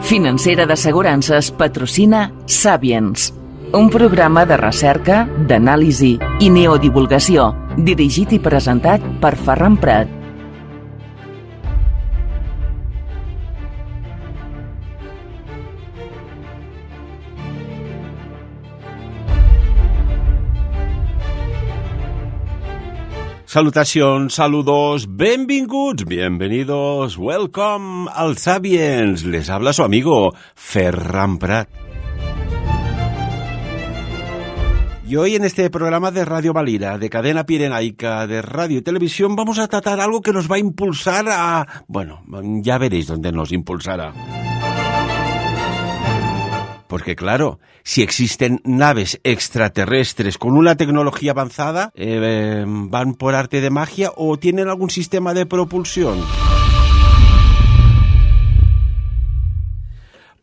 Financera d'Assegurances patrocina Sapiens, un programa de recerca, d'anàlisi i neodivulgació, dirigit i presentat per Ferran Prat. Salutacions, saludos, bienvenidos, welcome al Sapiens. Les habla su amigo Ferran Prat. Y hoy en este programa de Radio Valira, de Cadena Pirenaica, de radio y televisión, vamos a tratar algo que nos va a impulsar a... Bueno, ya veréis dónde nos impulsará. Porque claro, si existen naves extraterrestres con una tecnología avanzada, ¿van por arte de magia o tienen algún sistema de propulsión?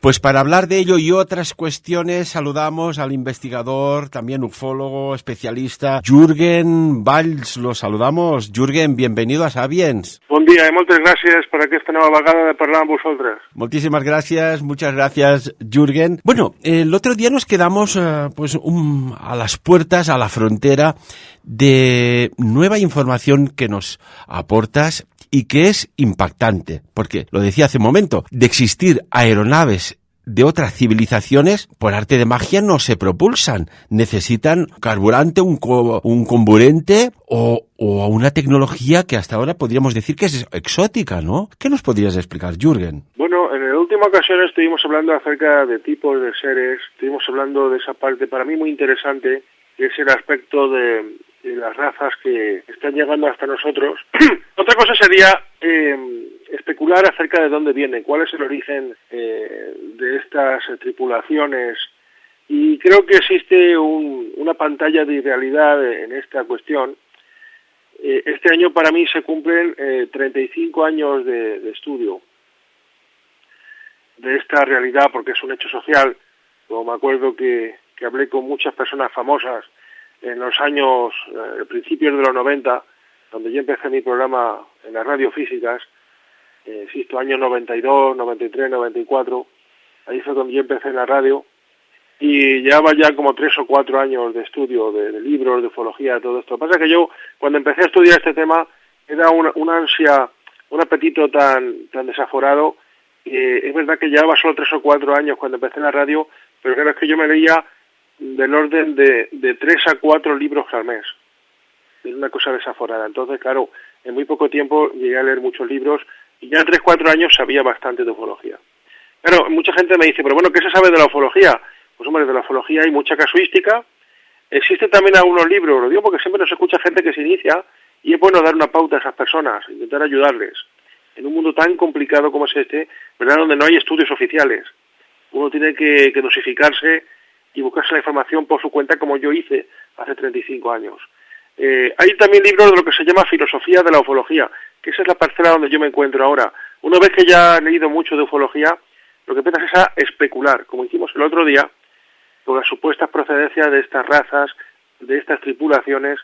Pues para hablar de ello y otras cuestiones saludamos al investigador, también ufólogo, especialista, Jürgen Valls. Lo saludamos. Jürgen, bienvenido a Sapiens. Bon dia i moltes gràcies per aquesta nova vegada de parlar amb vosaltres. Muchísimas gracias, muchas gracias, Jürgen. Bueno, el otro día nos quedamos a las puertas, a la frontera de nueva información que nos aportas y que es impactante, porque, lo decía hace un momento, de existir aeronaves de otras civilizaciones, por arte de magia no se propulsan. Necesitan carburante, un comburente o una tecnología que hasta ahora podríamos decir que es exótica, ¿no? ¿Qué nos podrías explicar, Jürgen? Bueno, en la última ocasión estuvimos hablando acerca de tipos de seres, estuvimos hablando de esa parte para mí muy interesante, que es el aspecto de las razas que están llegando hasta nosotros. Otra cosa sería especular acerca de dónde vienen, cuál es el origen de estas tripulaciones, y creo que existe una pantalla de irrealidad en esta cuestión. Este año para mí se cumplen 35 años de estudio de esta realidad, porque es un hecho social. Como me acuerdo que hablé con muchas personas famosas en los años, principios de los 90, donde yo empecé mi programa en las radiofísicas, insisto, años 92, 93, 94, ahí fue cuando yo empecé en la radio, y llevaba ya como 3 o 4 años de estudio de libros, de ufología, todo esto. Lo que pasa es que yo, cuando empecé a estudiar este tema, era una ansia, un apetito tan desaforado, es verdad que llevaba solo 3 o 4 años cuando empecé en la radio, pero claro, es que yo me leía del orden de 3 a 4 libros al mes. Es una cosa desaforada. Entonces, claro, en muy poco tiempo llegué a leer muchos libros y ya en 3 o 4 años sabía bastante de ufología. Claro, mucha gente me dice, pero bueno, ¿qué se sabe de la ufología? Pues hombre, de la ufología hay mucha casuística. Existen también algunos libros, lo digo porque siempre nos escucha gente que se inicia y es bueno dar una pauta a esas personas, intentar ayudarles. En un mundo tan complicado como es este, ¿verdad?, donde no hay estudios oficiales. Uno tiene que dosificarse y buscarse la información por su cuenta, como yo hice hace 35 años. Hay también libros de lo que se llama filosofía de la ufología, que esa es la parcela donde yo me encuentro ahora. Una vez que ya he leído mucho de ufología, lo que empiezas es a especular, como hicimos el otro día, con las supuestas procedencias de estas razas, de estas tripulaciones,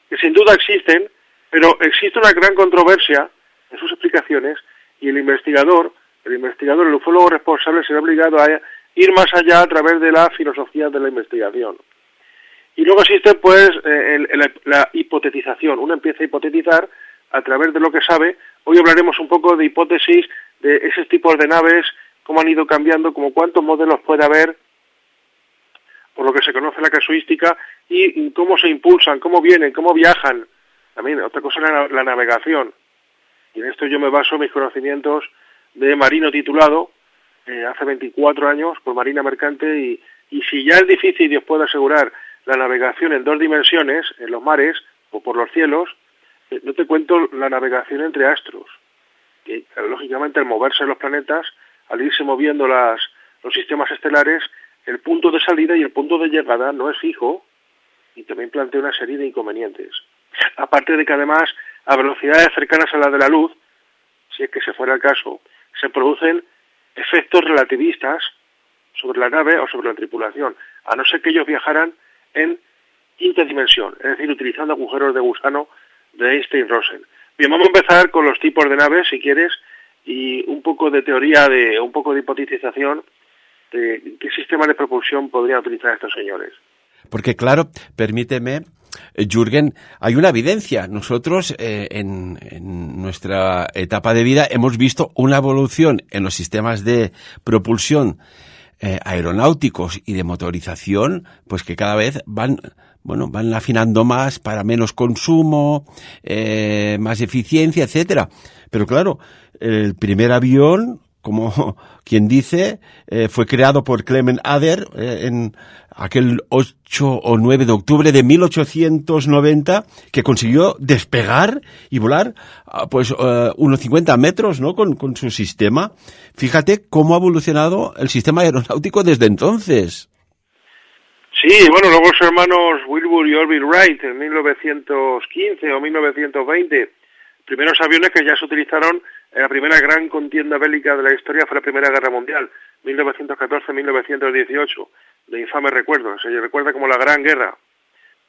que sin duda existen, pero existe una gran controversia en sus explicaciones, y el investigador, el ufólogo responsable, será obligado a ir más allá a través de la filosofía de la investigación. Y luego existe, pues, la hipotetización. Uno empieza a hipotetizar a través de lo que sabe. Hoy hablaremos un poco de hipótesis, de esos tipos de naves, cómo han ido cambiando, como cuántos modelos puede haber, por lo que se conoce la casuística, y cómo se impulsan, cómo vienen, cómo viajan. También otra cosa es la navegación. Y en esto yo me baso en mis conocimientos de marino titulado, hace 24 años, por Marina Mercante, y si ya es difícil, y os puedo asegurar, la navegación en 2 dimensiones, en los mares o por los cielos, no te cuento la navegación entre astros, que lógicamente al moverse los planetas, al irse moviendo los sistemas estelares, el punto de salida y el punto de llegada no es fijo, y también plantea una serie de inconvenientes. Aparte de que además, a velocidades cercanas a la de la luz, si es que se fuera el caso, se producen efectos relativistas sobre la nave o sobre la tripulación, a no ser que ellos viajaran en quinta dimensión, es decir, utilizando agujeros de gusano de Einstein-Rosen. Bien, vamos a empezar con los tipos de naves, si quieres, y un poco de teoría, un poco de hipotización de qué sistema de propulsión podrían utilizar estos señores. Porque claro, permíteme, Jürgen, hay una evidencia. Nosotros en nuestra etapa de vida hemos visto una evolución en los sistemas de propulsión aeronáuticos y de motorización, pues que cada vez van afinando más para menos consumo, más eficiencia, etcétera. Pero claro, el primer avión, como quien dice, fue creado por Clement Ader en aquel 8 o 9 de octubre de 1890, que consiguió despegar y volar unos 50 metros, ¿no? Con su sistema. Fíjate cómo ha evolucionado el sistema aeronáutico desde entonces. Sí, bueno, luego los hermanos Wilbur y Orville Wright en 1915 o 1920, primeros aviones que ya se utilizaron en la primera gran contienda bélica de la historia fue la Primera Guerra Mundial, 1914-1918, de infames recuerdos. Se recuerda como la Gran Guerra,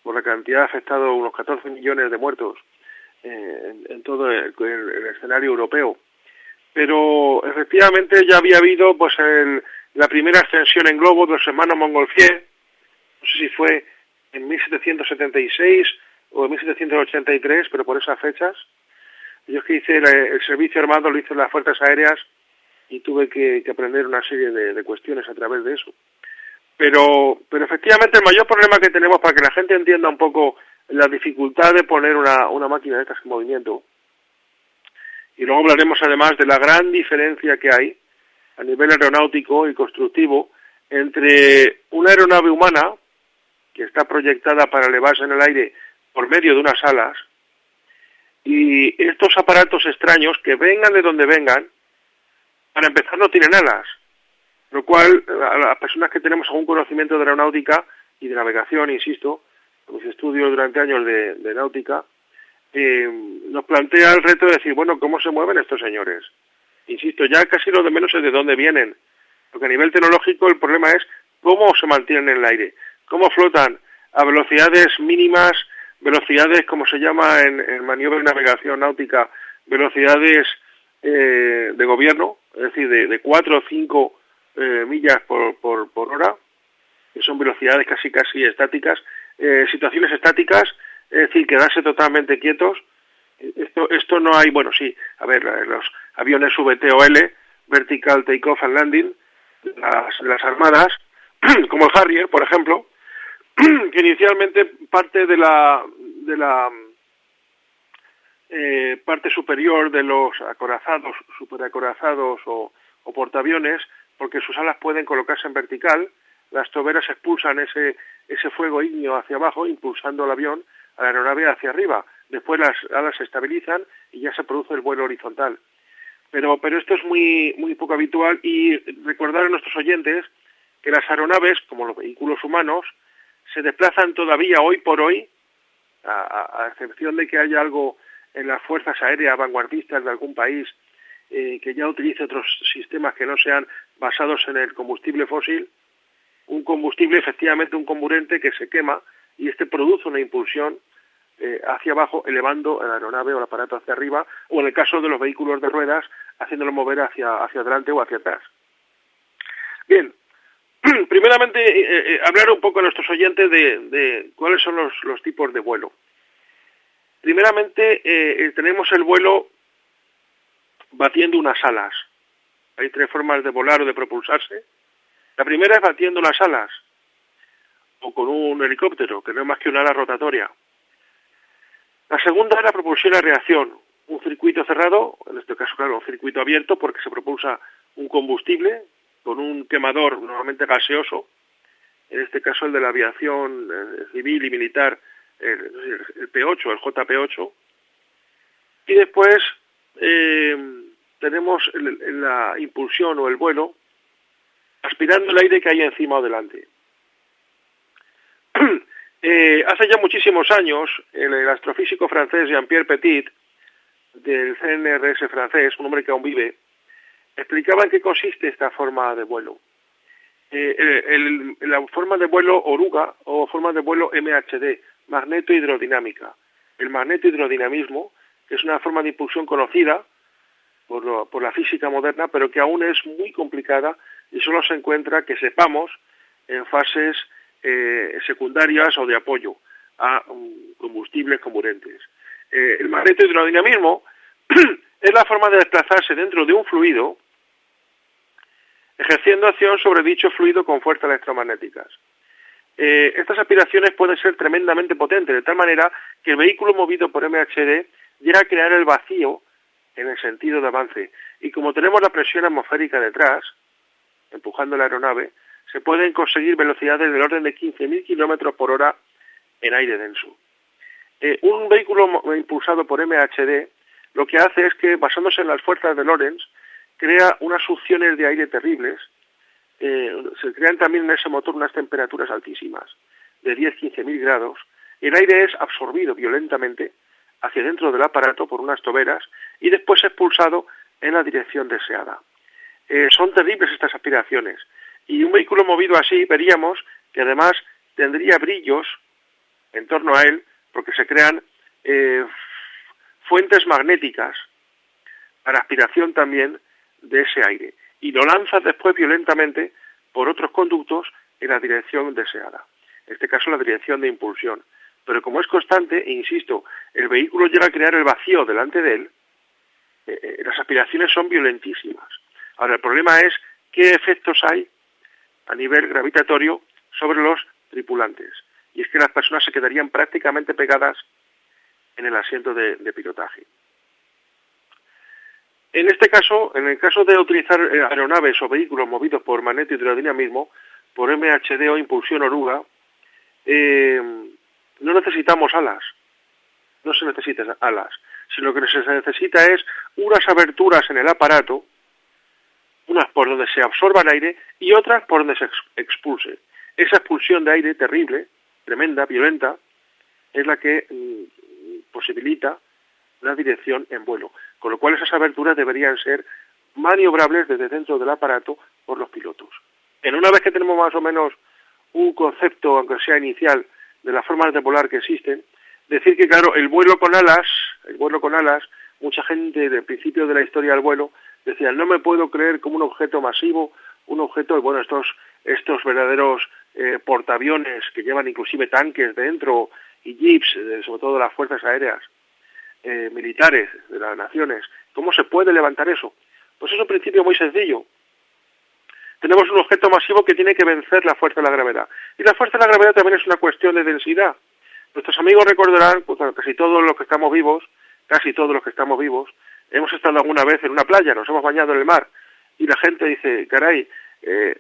por la cantidad de afectados, unos 14 millones de muertos en todo el escenario europeo. Pero efectivamente ya había habido pues la primera ascensión en globo de los hermanos Montgolfier, no sé si fue en 1776 o en 1783, pero por esas fechas. Yo que hice el servicio armado, lo hice en las fuerzas aéreas y tuve que aprender una serie de cuestiones a través de eso. Pero efectivamente el mayor problema que tenemos, para que la gente entienda un poco la dificultad de poner una máquina de estas en movimiento, y luego hablaremos además de la gran diferencia que hay a nivel aeronáutico y constructivo entre una aeronave humana que está proyectada para elevarse en el aire por medio de unas alas, y estos aparatos extraños que vengan de donde vengan, para empezar no tienen alas, lo cual a las personas que tenemos algún conocimiento de aeronáutica y de navegación, insisto, con mis estudios durante años de náutica, nos plantea el reto de decir, bueno, ¿cómo se mueven estos señores? Insisto, ya casi lo de menos es de dónde vienen, porque a nivel tecnológico el problema es cómo se mantienen en el aire, cómo flotan a velocidades mínimas, velocidades, como se llama en maniobra de navegación náutica, velocidades de gobierno, es decir, de 4 o 5 millas por hora, que son velocidades casi estáticas, situaciones estáticas, es decir, quedarse totalmente quietos. Esto no hay, bueno, sí, a ver, los aviones VTOL, Vertical Takeoff and Landing, las armadas, como el Harrier, por ejemplo, que inicialmente parte de la parte superior de los acorazados, superacorazados o portaaviones, porque sus alas pueden colocarse en vertical, las toberas expulsan ese fuego ígneo hacia abajo, impulsando el avión a la aeronave hacia arriba. Después las alas se estabilizan y ya se produce el vuelo horizontal. Pero esto es muy poco habitual, y recordar a nuestros oyentes que las aeronaves, como los vehículos humanos, se desplazan todavía hoy por hoy, a excepción de que haya algo en las fuerzas aéreas vanguardistas de algún país que ya utilice otros sistemas que no sean basados en el combustible fósil, un combustible, efectivamente un comburente que se quema, y este produce una impulsión hacia abajo, elevando la aeronave o el aparato hacia arriba, o en el caso de los vehículos de ruedas, haciéndolo mover hacia adelante o hacia atrás. Bien, primeramente hablar un poco a nuestros oyentes de cuáles son los tipos de vuelo. Primeramente tenemos el vuelo batiendo unas alas. Hay 3 formas de volar o de propulsarse. La primera es batiendo las alas, o con un helicóptero, que no es más que una ala rotatoria. La segunda es la propulsión a reacción, un circuito cerrado, en este caso, claro, un circuito abierto, porque se propulsa un combustible con un quemador normalmente gaseoso, en este caso el de la aviación civil y militar, el P-8, el JP-8, y después tenemos la impulsión o el vuelo aspirando el aire que hay encima o delante. Hace ya muchísimos años, el astrofísico francés Jean-Pierre Petit, del CNRS francés, un hombre que aún vive, explicaba en qué consiste esta forma de vuelo. La forma de vuelo oruga o forma de vuelo MHD, magneto-hidrodinámica. El magneto-hidrodinamismo, que es una forma de impulsión conocida, por la física moderna, pero que aún es muy complicada y solo se encuentra, que sepamos, en fases secundarias o de apoyo a combustibles comburentes. El magnetohidrodinamismo es la forma de desplazarse dentro de un fluido, ejerciendo acción sobre dicho fluido con fuerzas electromagnéticas. Estas aspiraciones pueden ser tremendamente potentes, de tal manera que el vehículo movido por MHD llega a crear el vacío en el sentido de avance. Y como tenemos la presión atmosférica detrás, empujando la aeronave, se pueden conseguir velocidades del orden de 15.000 kilómetros por hora en aire denso. Un vehículo impulsado por MHD lo que hace es que, basándose en las fuerzas de Lorentz, crea unas succiones de aire terribles. Se crean también en ese motor unas temperaturas altísimas, de 10-15.000 grados. El aire es absorbido violentamente hacia dentro del aparato por unas toberas y después expulsado en la dirección deseada. Son terribles estas aspiraciones. Y un vehículo movido así, veríamos que además tendría brillos en torno a él, porque se crean fuentes magnéticas para aspiración también de ese aire, y lo lanza después violentamente por otros conductos en la dirección deseada, en este caso la dirección de impulsión. Pero como es constante, e insisto, el vehículo llega a crear el vacío delante de él, las aspiraciones son violentísimas. Ahora, el problema es qué efectos hay a nivel gravitatorio sobre los tripulantes, y es que las personas se quedarían prácticamente pegadas en el asiento de pilotaje. En este caso, en el caso de utilizar aeronaves o vehículos movidos por magnetohidrodinamismo, por MHD o impulsión oruga, no necesitamos alas, no se necesitan alas, sino que se necesita es unas aberturas en el aparato, unas por donde se absorba el aire y otras por donde se expulse. Esa expulsión de aire terrible, tremenda, violenta, es la que posibilita la dirección en vuelo, con lo cual esas aberturas deberían ser maniobrables desde dentro del aparato por los pilotos. En una vez que tenemos más o menos un concepto, aunque sea inicial, de las formas de volar que existen, decir que claro, el vuelo con alas, mucha gente del principio de la historia del vuelo decía, no me puedo creer como un objeto masivo, un objeto, bueno, estos verdaderos portaaviones que llevan inclusive tanques dentro y jeeps, sobre todo las fuerzas aéreas militares de las naciones, ¿cómo se puede levantar eso? Pues es un principio muy sencillo. Tenemos un objeto masivo que tiene que vencer la fuerza de la gravedad. Y la fuerza de la gravedad también es una cuestión de densidad. Nuestros amigos recordarán, pues, casi todos los que estamos vivos, hemos estado alguna vez en una playa, nos hemos bañado en el mar, y la gente dice, caray,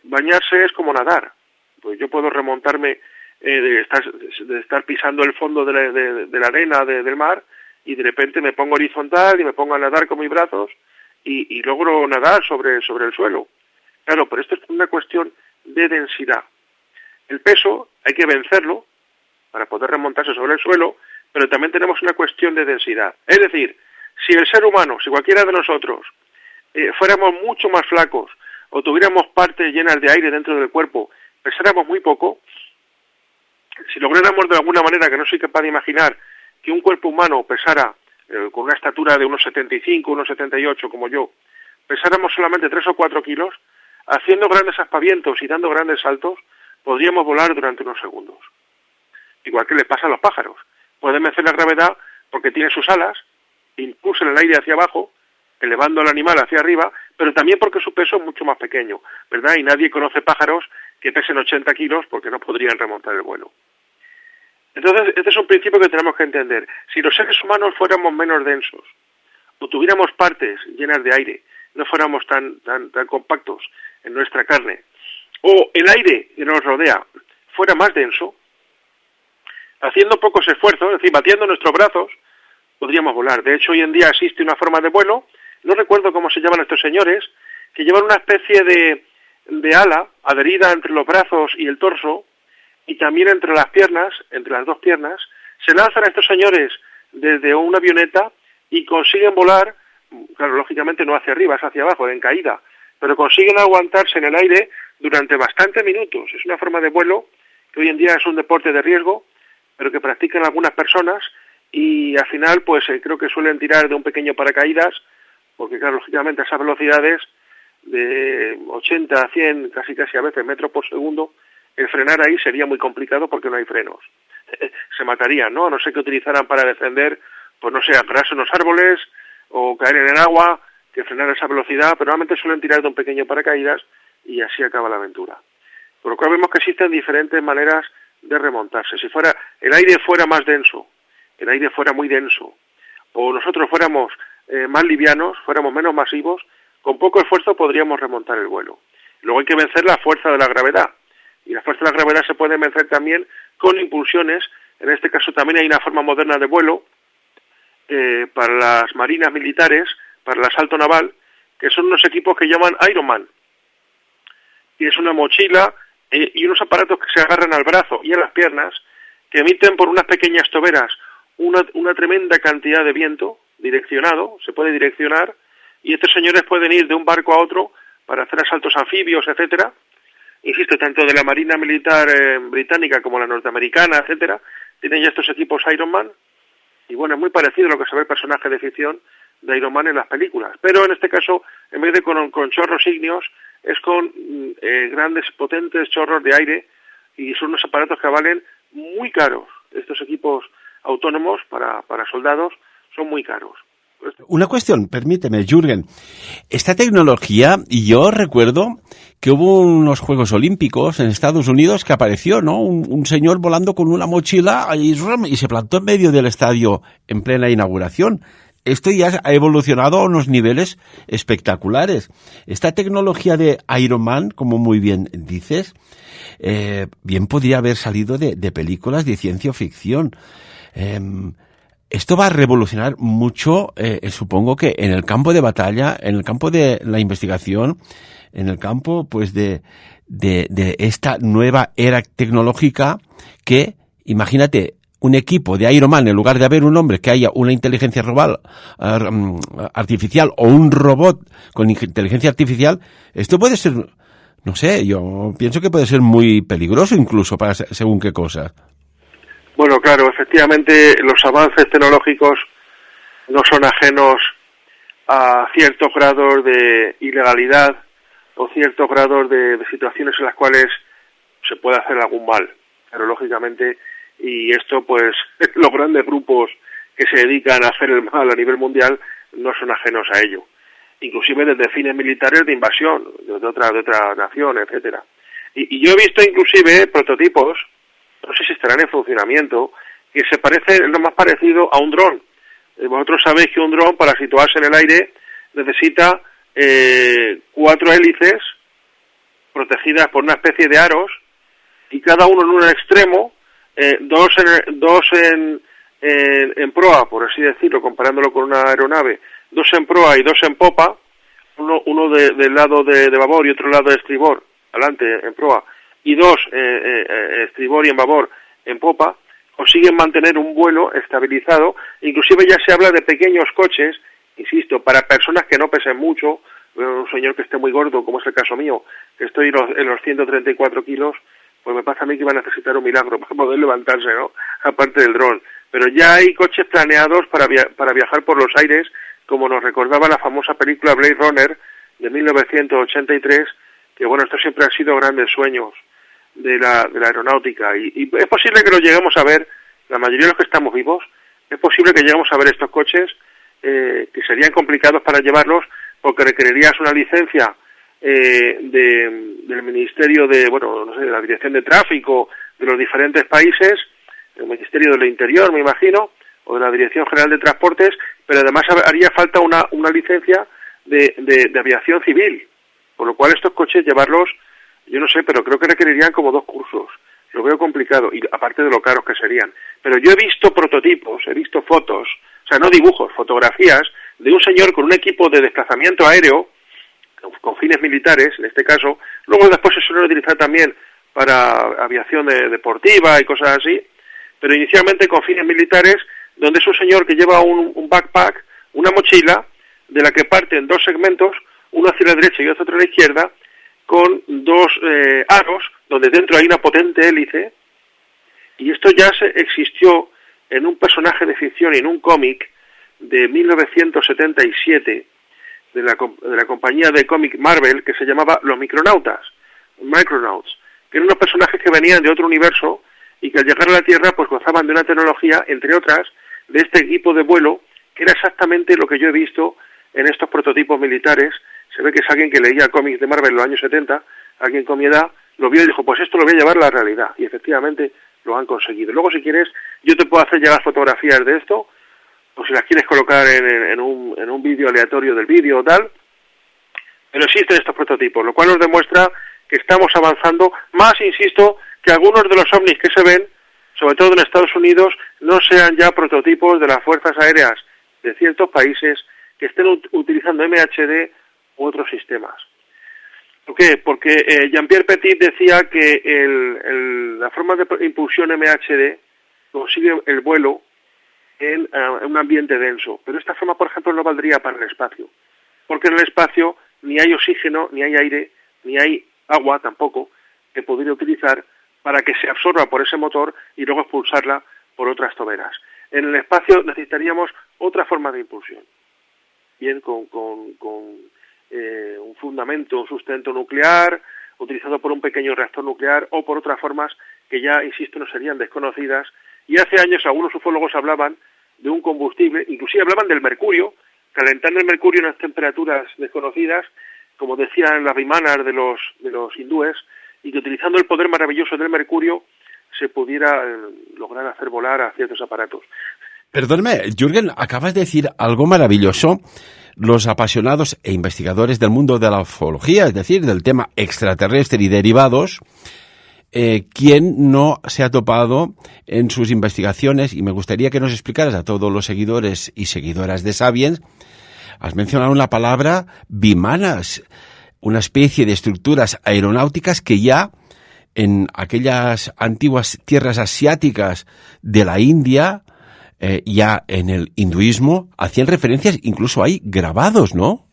bañarse es como nadar. Pues yo puedo remontarme de estar pisando el fondo de la arena del mar, y de repente me pongo horizontal y me pongo a nadar con mis brazos, y logro nadar sobre el suelo. Claro, pero esto es una cuestión de densidad. El peso hay que vencerlo para poder remontarse sobre el suelo, pero también tenemos una cuestión de densidad. Es decir, si el ser humano, si cualquiera de nosotros, fuéramos mucho más flacos o tuviéramos partes llenas de aire dentro del cuerpo, pesáramos muy poco, si lográramos de alguna manera, que no soy capaz de imaginar, que un cuerpo humano pesara con una estatura de unos 75, unos 78 como yo, pesáramos solamente 3 o 4 kilos, haciendo grandes aspavientos y dando grandes saltos, podríamos volar durante unos segundos. Igual que le pasa a los pájaros. Pueden vencer la gravedad porque tienen sus alas, impulsan el aire hacia abajo, elevando al animal hacia arriba, pero también porque su peso es mucho más pequeño, ¿verdad? Y nadie conoce pájaros que pesen 80 kilos porque no podrían remontar el vuelo. Entonces, este es un principio que tenemos que entender. Si los seres humanos fuéramos menos densos, o tuviéramos partes llenas de aire, no fuéramos tan compactos en nuestra carne, o el aire que nos rodea fuera más denso, haciendo pocos esfuerzos, es decir, batiendo nuestros brazos, podríamos volar. De hecho, hoy en día existe una forma de vuelo, no recuerdo cómo se llaman estos señores, que llevan una especie de ala adherida entre los brazos y el torso, y también entre las piernas, entre las dos piernas, se lanzan a estos señores desde una avioneta y consiguen volar, claro, lógicamente no hacia arriba, es hacia abajo, en caída, pero consiguen aguantarse en el aire durante bastantes minutos. Es una forma de vuelo que hoy en día es un deporte de riesgo, pero que practican algunas personas y al final pues creo que suelen tirar de un pequeño paracaídas porque claro, lógicamente a esas velocidades de 80 a 100, casi a veces metros por segundo, el frenar ahí sería muy complicado porque no hay frenos. Se matarían, ¿no? A no ser que utilizaran para descender, pues no sé, agarrarse unos árboles o caer en el agua, que frenar a esa velocidad, pero normalmente suelen tirar de un pequeño paracaídas y así acaba la aventura. Por lo cual vemos que existen diferentes maneras de remontarse. Si fuera el aire fuera más denso, el aire fuera muy denso, o nosotros fuéramos más livianos, fuéramos menos masivos, con poco esfuerzo podríamos remontar el vuelo. Luego hay que vencer la fuerza de la gravedad. Y la fuerza de la gravedad se puede vencer también con impulsiones. En este caso también hay una forma moderna de vuelo para las marinas militares, para el asalto naval, que son unos equipos que llaman Ironman. Y es una mochila y unos aparatos que se agarran al brazo y a las piernas, que emiten por unas pequeñas toberas una tremenda cantidad de viento direccionado, se puede direccionar, y estos señores pueden ir de un barco a otro para hacer asaltos anfibios, etcétera. Insisto, tanto de la Marina Militar británica como la norteamericana, etcétera, tienen ya estos equipos Ironman, y bueno, es muy parecido a lo que se ve el personaje de ficción de Iron Man en las películas, pero en este caso, en vez de con chorros ígneos, es con grandes, potentes chorros de aire, y son unos aparatos que valen muy caros. Estos equipos autónomos para soldados son muy caros. Una cuestión, permíteme, Jürgen. Esta tecnología, y yo recuerdo que hubo unos Juegos Olímpicos en Estados Unidos que apareció, ¿no? Un señor volando con una mochila y se plantó en medio del estadio en plena inauguración. Esto ya ha evolucionado a unos niveles espectaculares. Esta tecnología de Iron Man, como muy bien dices, bien podría haber salido de películas de ciencia ficción. Esto va a revolucionar mucho, supongo que en el campo de batalla, en el campo de la investigación, en el campo pues de esta nueva era tecnológica que, imagínate, un equipo de Iron Man, en lugar de haber un hombre, que haya una inteligencia artificial o un robot con inteligencia artificial. Esto puede ser, no sé, yo pienso que puede ser muy peligroso incluso para según qué cosas. Bueno, claro, efectivamente los avances tecnológicos no son ajenos a ciertos grados de ilegalidad o ciertos grados de situaciones en las cuales se puede hacer algún mal, pero lógicamente, y esto pues los grandes grupos que se dedican a hacer el mal a nivel mundial no son ajenos a ello, inclusive desde fines militares de invasión de otra nación, etcétera. Y yo he visto inclusive prototipos, no sé si estarán en funcionamiento, que se parece, es lo más parecido a un dron. Vosotros sabéis que un dron, para situarse en el aire, necesita 4 hélices protegidas por una especie de aros, y cada uno en un extremo, dos en proa, por así decirlo, comparándolo con una aeronave, 2 en proa y 2 en popa, uno del lado de babor y otro lado de estribor, adelante en proa, y 2 estribor y en babor en popa, consiguen mantener un vuelo estabilizado. Inclusive ya se habla de pequeños coches, insisto, para personas que no pesen mucho, un señor que esté muy gordo, como es el caso mío, que estoy en los 134 kilos, pues me pasa a mí que va a necesitar un milagro para poder levantarse, ¿no? Aparte del dron. Pero ya hay coches planeados para viajar por los aires, como nos recordaba la famosa película Blade Runner de 1983, que bueno, estos siempre han sido grandes sueños de la aeronáutica, y es posible que lo lleguemos a ver, la mayoría de los que estamos vivos, es posible que lleguemos a ver estos coches, que serían complicados para llevarlos, porque requerirías una licencia del Ministerio de, bueno, no sé, de la Dirección de Tráfico de los diferentes países, el Ministerio del Interior, me imagino, o de la Dirección General de Transportes, pero además haría falta una licencia de aviación civil, por lo cual estos coches llevarlos, yo no sé, pero creo que requerirían como 2 cursos. Lo veo complicado, y aparte de lo caros que serían. Pero yo he visto prototipos, he visto fotos, o sea, no dibujos, fotografías, de un señor con un equipo de desplazamiento aéreo, con fines militares, en este caso. Luego después se suele utilizar también para aviación deportiva y cosas así, pero inicialmente con fines militares, donde es un señor que lleva un backpack, una mochila, de la que parten 2 segmentos, uno hacia la derecha y otro hacia la izquierda, con 2 aros, donde dentro hay una potente hélice, y esto ya existió en un personaje de ficción y en un cómic de 1977, de la compañía de cómic Marvel, que se llamaba Los Micronautas, Micronauts, que eran unos personajes que venían de otro universo y que al llegar a la Tierra pues gozaban de una tecnología, entre otras, de este equipo de vuelo, que era exactamente lo que yo he visto en estos prototipos militares. Se ve que es alguien que leía cómics de Marvel en los años 70, alguien con mi edad, lo vio y dijo, pues esto lo voy a llevar a la realidad, y efectivamente lo han conseguido. Luego, si quieres, yo te puedo hacer llegar fotografías de esto, o si las quieres colocar en un vídeo aleatorio del vídeo o tal, pero existen estos prototipos, lo cual nos demuestra que estamos avanzando más, insisto, que algunos de los ovnis que se ven, sobre todo en Estados Unidos, no sean ya prototipos de las fuerzas aéreas de ciertos países que estén utilizando MHD u otros sistemas. ¿Por qué? Porque Jean-Pierre Petit decía que la forma de impulsión MHD consigue el vuelo en un ambiente denso, pero esta forma, por ejemplo, no valdría para el espacio, porque en el espacio ni hay oxígeno, ni hay aire, ni hay agua tampoco, que podría utilizar para que se absorba por ese motor y luego expulsarla por otras toberas. En el espacio necesitaríamos otra forma de impulsión, bien con un fundamento, un sustento nuclear, utilizado por un pequeño reactor nuclear o por otras formas que ya, insisto, no serían desconocidas. Y hace años algunos ufólogos hablaban de un combustible, inclusive hablaban del mercurio, calentando el mercurio en unas temperaturas desconocidas, como decían las vimanas de los hindúes, y que utilizando el poder maravilloso del mercurio se pudiera lograr hacer volar a ciertos aparatos. Perdóname, Jürgen, acabas de decir algo maravilloso. Los apasionados e investigadores del mundo de la ufología, es decir, del tema extraterrestre y derivados, ¿quién no se ha topado en sus investigaciones? Y me gustaría que nos explicaras a todos los seguidores y seguidoras de Sapiens. Has mencionado la palabra vimanas, una especie de estructuras aeronáuticas que ya en aquellas antiguas tierras asiáticas de la India, ya en el hinduismo, hacían referencias, incluso hay grabados, ¿no?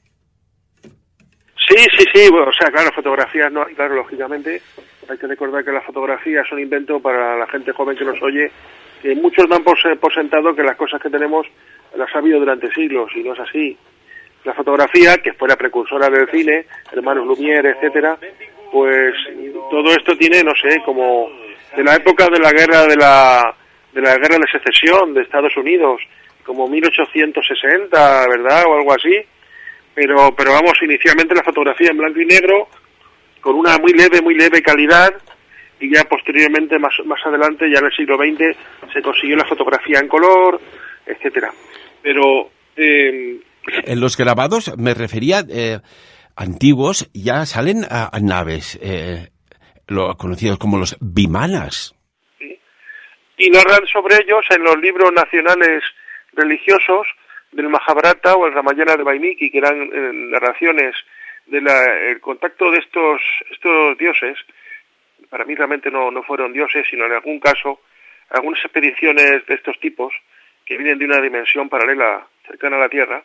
Sí, bueno, o sea, claro, fotografías no hay, claro, lógicamente. Hay que recordar que las fotografías son un invento para la gente joven que nos oye, que muchos dan por sentado que las cosas que tenemos las ha habido durante siglos, y no es así. La fotografía, que fue la precursora del cine, hermanos Lumière, etcétera, pues todo esto tiene, no sé, como de la época de la guerra de la guerra de secesión de Estados Unidos, como 1860, ¿verdad? O algo así. Pero vamos, inicialmente la fotografía en blanco y negro, con una muy leve calidad, y ya posteriormente, más adelante, ya en el siglo XX, se consiguió la fotografía en color, etcétera. Pero en los grabados, me refería, antiguos, ya salen a naves, conocidos como los vimanas. Sí. Y narran sobre ellos en los libros nacionales religiosos del Mahabharata o el Ramayana de Valmiki, que eran narraciones del contacto de estos dioses. Para mí realmente no fueron dioses, sino en algún caso, algunas expediciones de estos tipos que vienen de una dimensión paralela cercana a la Tierra,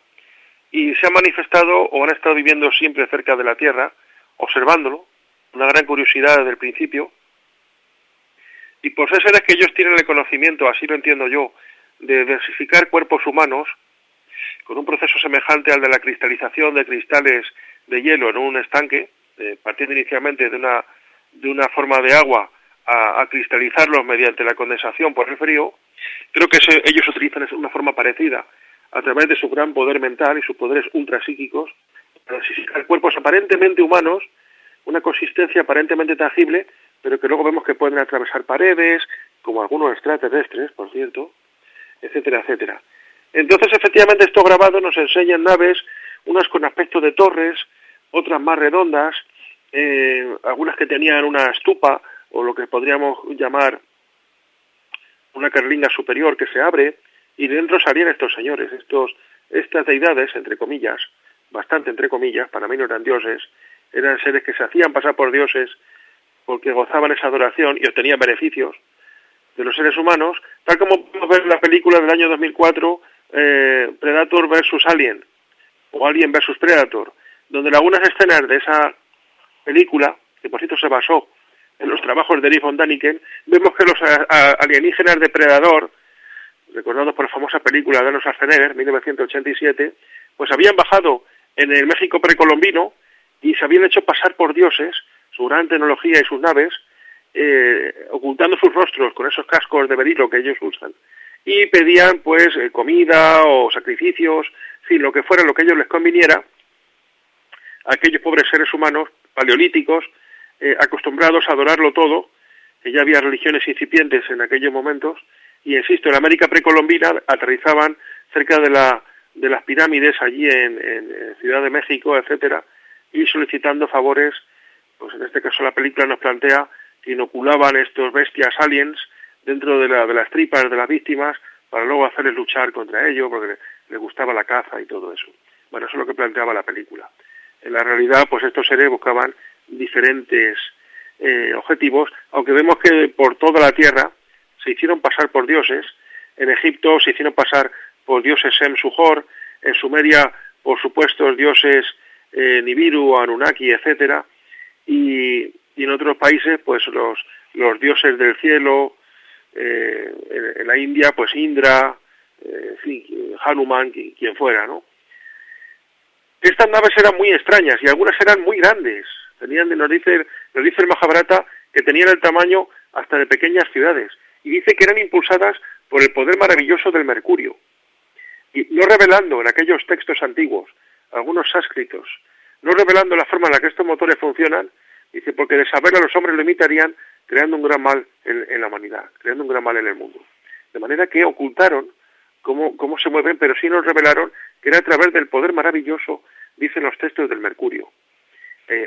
y se han manifestado o han estado viviendo siempre cerca de la Tierra, observándolo, una gran curiosidad desde el principio, y por ser seres que ellos tienen el conocimiento, así lo entiendo yo, de densificar cuerpos humanos, con un proceso semejante al de la cristalización de cristales de hielo en un estanque, partiendo inicialmente de una forma de agua a cristalizarlos mediante la condensación por el frío. Creo que ellos utilizan una forma parecida, a través de su gran poder mental y sus poderes ultrapsíquicos, para densificar cuerpos aparentemente humanos, una consistencia aparentemente tangible, pero que luego vemos que pueden atravesar paredes, como algunos extraterrestres, por cierto, etcétera, etcétera. Entonces, efectivamente, estos grabados nos enseñan naves, unas con aspecto de torres, otras más redondas, algunas que tenían una estupa, o lo que podríamos llamar una carlinga superior que se abre, y dentro salían estos señores, estas deidades, entre comillas, bastante entre comillas, para mí no eran dioses, eran seres que se hacían pasar por dioses porque gozaban esa adoración y obtenían beneficios de los seres humanos, tal como podemos ver en la película del año 2004, Predator versus Alien, o Alien versus Predator, donde en algunas escenas de esa película, que por cierto se basó en los trabajos de Erich von Däniken, vemos que los alienígenas de Predador, recordados por la famosa película de Arnold Schwarzenegger, 1987, pues habían bajado en el México precolombino y se habían hecho pasar por dioses, su gran tecnología y sus naves, ocultando sus rostros con esos cascos de berilo que ellos usan, y pedían pues comida o sacrificios, en fin, lo que fuera, lo que a ellos les conviniera, a aquellos pobres seres humanos paleolíticos, acostumbrados a adorarlo todo, que ya había religiones incipientes en aquellos momentos, y insisto, en América precolombina aterrizaban cerca de las pirámides allí en Ciudad de México, etcétera, y solicitando favores, pues en este caso la película nos plantea que inoculaban estos bestias aliens dentro de las tripas de las víctimas para luego hacerles luchar contra ellos porque les gustaba la caza y todo eso. Bueno, eso es lo que planteaba la película. En la realidad, pues estos seres buscaban diferentes objetivos, aunque vemos que por toda la Tierra se hicieron pasar por dioses. En Egipto se hicieron pasar por dioses Sem-Suhor, en Sumeria por supuestos dioses Nibiru, Anunnaki, etcétera, y en otros países pues los dioses del cielo, en la India pues Indra, en fin, Hanuman, quien fuera, ¿no? Estas naves eran muy extrañas y algunas eran muy grandes. Nos dice el Mahabharata que tenían el tamaño hasta de pequeñas ciudades, y dice que eran impulsadas por el poder maravilloso del mercurio, y no revelando en aquellos textos antiguos, algunos sánscritos, no revelando la forma en la que estos motores funcionan, dice, porque de saberlo los hombres lo imitarían, creando un gran mal en la humanidad, creando un gran mal en el mundo. De manera que ocultaron cómo se mueven, pero sí nos revelaron que era a través del poder maravilloso, dicen los textos del mercurio.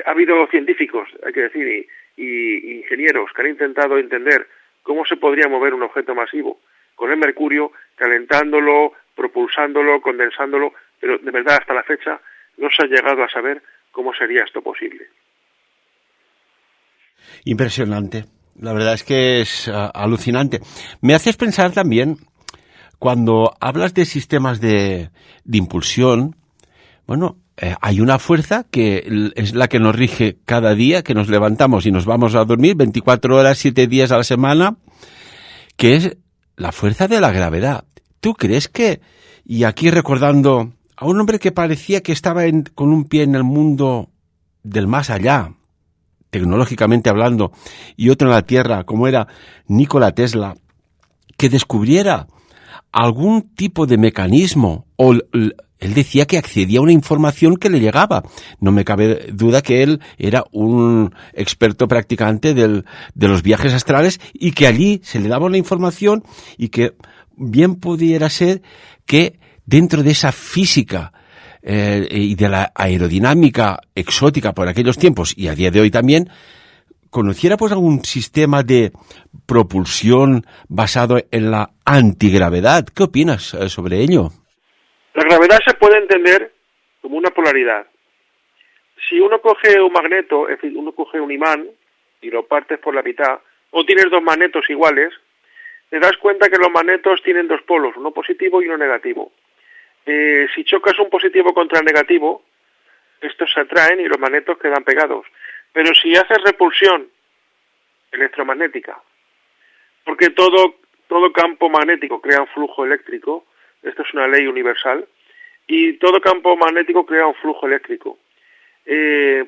Ha habido científicos, hay que decir, y ingenieros que han intentado entender cómo se podría mover un objeto masivo con el mercurio, calentándolo, propulsándolo, condensándolo, pero de verdad hasta la fecha no se ha llegado a saber cómo sería esto posible. Impresionante. La verdad es que es alucinante. Me haces pensar también, cuando hablas de sistemas de impulsión, bueno, hay una fuerza que es la que nos rige cada día, que nos levantamos y nos vamos a dormir 24 horas, 7 días a la semana, que es la fuerza de la gravedad. ¿Tú crees que, y aquí recordando a un hombre que parecía que estaba con un pie en el mundo del más allá, tecnológicamente hablando, y otro en la Tierra, como era Nikola Tesla, que descubriera algún tipo de mecanismo, o él decía que accedía a una información que le llegaba. No me cabe duda que él era un experto practicante de los viajes astrales, y que allí se le daba una información, y que bien pudiera ser que dentro de esa física y de la aerodinámica exótica por aquellos tiempos, y a día de hoy también, conociera pues algún sistema de propulsión basado en la antigravedad. ¿Qué opinas sobre ello? La gravedad se puede entender como una polaridad. Si uno coge un magneto, es decir, uno coge un imán y lo partes por la mitad, o tienes dos magnetos iguales, te das cuenta que los magnetos tienen dos polos, uno positivo y uno negativo. Si chocas un positivo contra el negativo, estos se atraen y los magnetos quedan pegados. Pero si haces repulsión electromagnética, porque todo campo magnético crea un flujo eléctrico, esto es una ley universal, y todo campo magnético crea un flujo eléctrico.